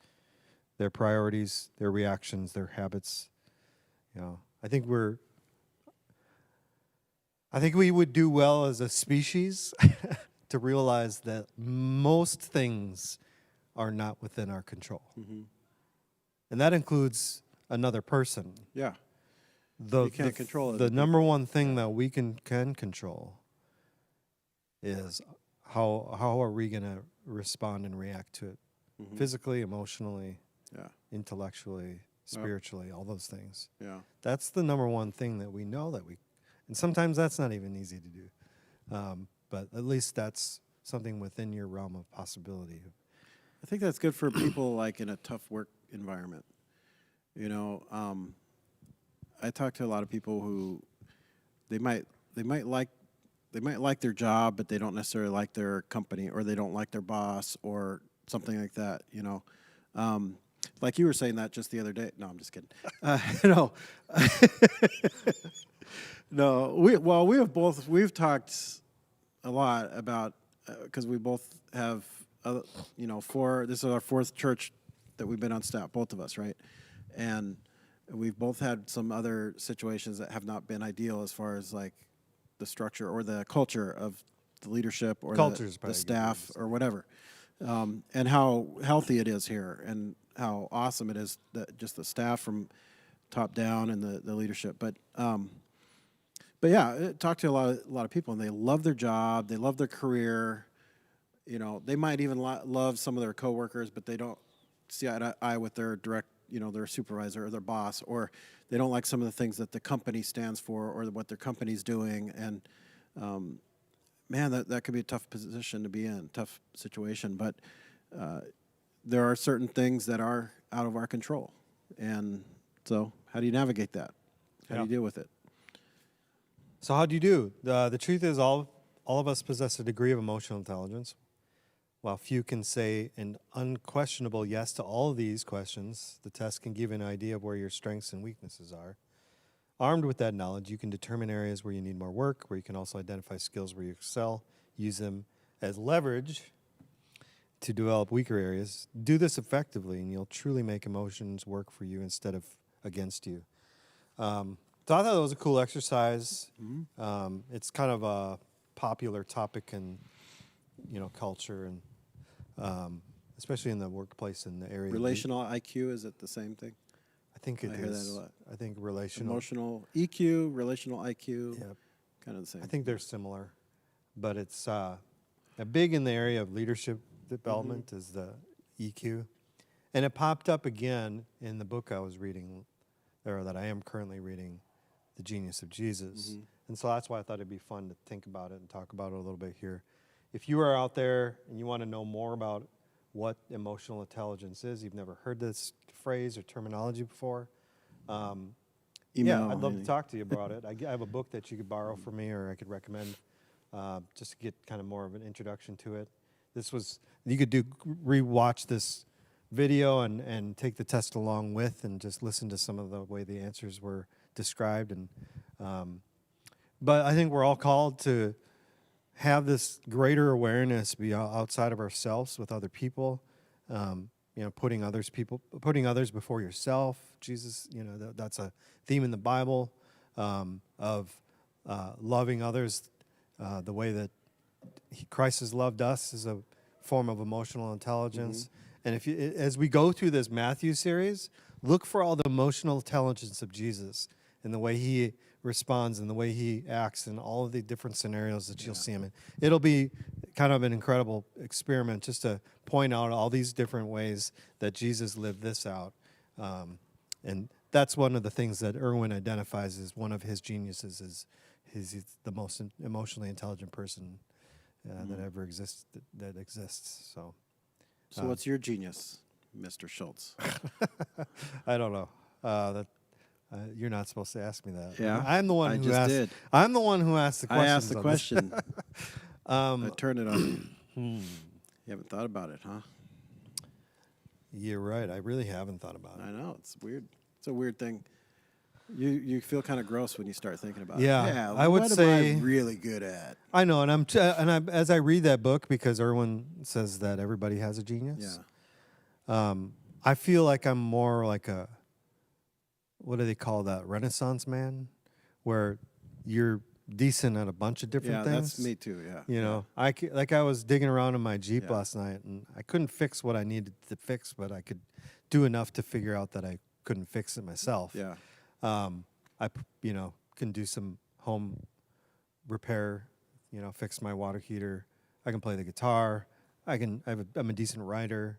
A: their priorities, their reactions, their habits. I think we would do well as a species to realize that most things are not within our control.
B: Mm-hmm.
A: And that includes another person.
B: Yeah.
A: You
B: can't control it.
A: The number one thing that we can control is how are we going to respond and react to it, physically, emotionally, intellectually, spiritually, all those things.
B: Yeah.
A: That's the number one thing that we know that and sometimes that's not even easy to do. But at least that's something within your realm of possibility.
B: I think that's good for people like in a tough work environment. I talk to a lot of people who they might like their job, but they don't necessarily like their company, or they don't like their boss, or something like that. Like you were saying that just the other day. No, I'm just kidding. No, no. We've talked a lot about because we both have this is our fourth church that we've been on staff, both of us, right? And we've both had some other situations that have not been ideal as far as like the structure or the culture of the leadership or the staff or whatever, and how healthy it is here and how awesome it is that just the staff from top down and the leadership. But yeah, I talked to a lot of people and they love their job, they love their career. They might even love some of their coworkers, but they don't see eye to eye with their direct, their supervisor or their boss, or they don't like some of the things that the company stands for or what their company's doing. And man, that could be a tough position to be in, tough situation. But there are certain things that are out of our control. And so how do you navigate that? How do you deal with it?
A: So how do you do? The truth is all of us possess a degree of emotional intelligence. While few can say an unquestionable yes to all of these questions, the test can give you an idea of where your strengths and weaknesses are. Armed with that knowledge, you can determine areas where you need more work, where you can also identify skills where you excel, use them as leverage to develop weaker areas. Do this effectively, and you'll truly make emotions work for you instead of against you. So I thought that was a cool exercise. Mm-hmm. It's kind of a popular topic in culture and especially in the workplace in the area.
B: Relational IQ, is it the same thing?
A: I think it is.
B: I hear that a lot.
A: I think relational.
B: Emotional EQ, relational IQ, kind of the same.
A: I think they're similar, but it's a big in the area of leadership development is the EQ, and it popped up again in the book I was reading, or that I am currently reading, The Genius of Jesus, and so that's why I thought it'd be fun to think about it and talk about it a little bit here. If you are out there and you want to know more about what emotional intelligence is, you've never heard this phrase or terminology before,
B: Email,
A: I'd love to talk to you about it. I have a book that you could borrow from me, or I could recommend just to get kind of more of an introduction to it. You could rewatch this video and take the test along with and just listen to some of the way the answers were described. But I think we're all called to have this greater awareness be outside of ourselves with other people. Putting others before yourself. Jesus, that's a theme in the Bible of loving others the way that Christ has loved us is a form of emotional intelligence. And as we go through this Matthew series, look for all the emotional intelligence of Jesus and the way he responds and the way he acts in all of the different scenarios that you'll see him in. It'll be kind of an incredible experiment just to point out all these different ways that Jesus lived this out. And that's one of the things that Erwin identifies as one of his geniuses is he's the most emotionally intelligent person that ever exists.
B: So what's your genius, Mr. Schultz?
A: I don't know. You're not supposed to ask me that.
B: Yeah,
A: I'm the one
B: I
A: who
B: just
A: asked.
B: did.
A: I'm the one who asked the question.
B: I asked the question. I turned it on. You haven't thought about it, huh?
A: You're right. I really haven't thought about it.
B: I know, it's weird. It's a weird thing. You feel kind of gross when you start thinking about
A: Yeah,
B: it. Yeah,
A: I would
B: what
A: say-
B: am I really good at?
A: I know, and as I read that book, because Erwin says that everybody has a genius.
B: Yeah.
A: I feel like I'm more like a, what do they call that, Renaissance man, where you're decent at a bunch of different
B: Yeah,
A: things.
B: that's me too. Yeah.
A: You know, I was digging around in my Jeep
B: Yeah.
A: last night, and I couldn't fix what I needed to fix, but I could do enough to figure out that I couldn't fix it myself.
B: Yeah.
A: I can do some home repair, fix my water heater. I can play the guitar. I'm a decent writer,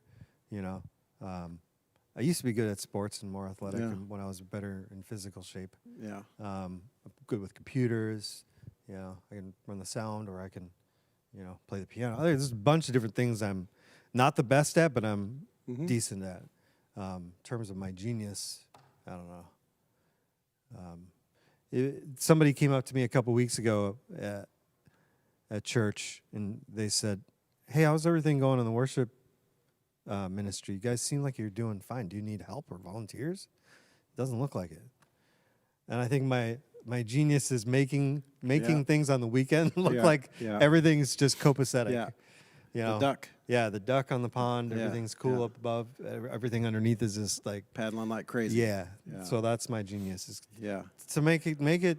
A: I used to be good at sports and more athletic
B: Yeah.
A: and when I was better in physical shape.
B: Yeah.
A: I'm good with computers. I can run the sound, or I can, play the piano. There's a bunch of different things I'm not the best at, but I'm decent at. In terms of my genius, I don't know. Somebody came up to me a couple weeks ago at church, and they said, "Hey, how's everything going in the worship ministry? You guys seem like you're doing fine. Do you need help or volunteers?" It doesn't look like it. And I think my genius is making things on the weekend look like everything's just copacetic.
B: Yeah.
A: The
B: duck.
A: Yeah, the duck on the pond.
B: Yeah,
A: Everything's cool
B: yeah.
A: up above. Everything underneath is just like
B: Paddling like crazy.
A: yeah.
B: Yeah.
A: So that's my genius is
B: Yeah.
A: to make it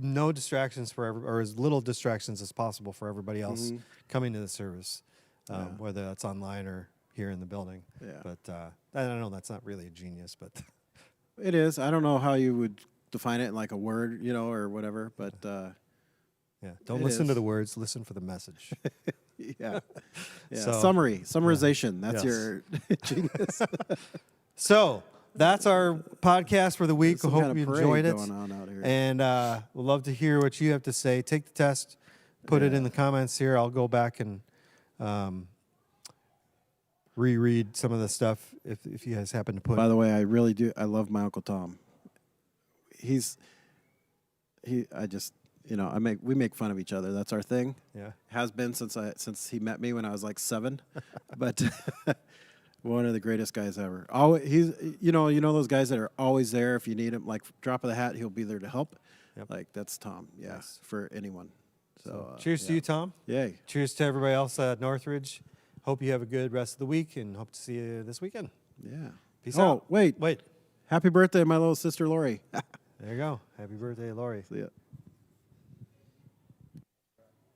A: no distractions or as little distractions as possible for everybody else coming to the service, whether that's online or here in the building.
B: Yeah.
A: But I don't know. That's not really a genius, but
B: It is. I don't know how you would define it in like a word, or whatever, but
A: yeah. Don't
B: It
A: listen to
B: is.
A: the words. Listen for the message.
B: yeah. Yeah.
A: So-
B: Summarization. That's
A: Yes.
B: your genius.
A: So that's our podcast for the week.
B: Some
A: Hope
B: kind of
A: you
B: parade
A: enjoyed it.
B: going on out here.
A: And we'd love to hear what you have to say. Take the test, put it in the comments here. I'll go back and reread some of the stuff if you guys happen to put.
B: By the way, I really do. I love my Uncle Tom. We make fun of each other. That's our thing.
A: Yeah.
B: Has been since he met me when I was like 7. But one of the greatest guys ever. He's those guys that are always there if you need him. Like drop of the hat, he'll be there to help.
A: Yep.
B: Like that's Tom. Yeah,
A: Yes.
B: for anyone. So
A: Cheers to you, Tom.
B: Yay.
A: Cheers to everybody else at Northridge. Hope you have a good rest of the week and hope to see you this weekend.
B: Yeah.
A: Peace
B: Oh,
A: out.
B: wait.
A: Wait.
B: Happy birthday, my little sister Lori.
A: There you go. Happy birthday, Lori.
B: See ya.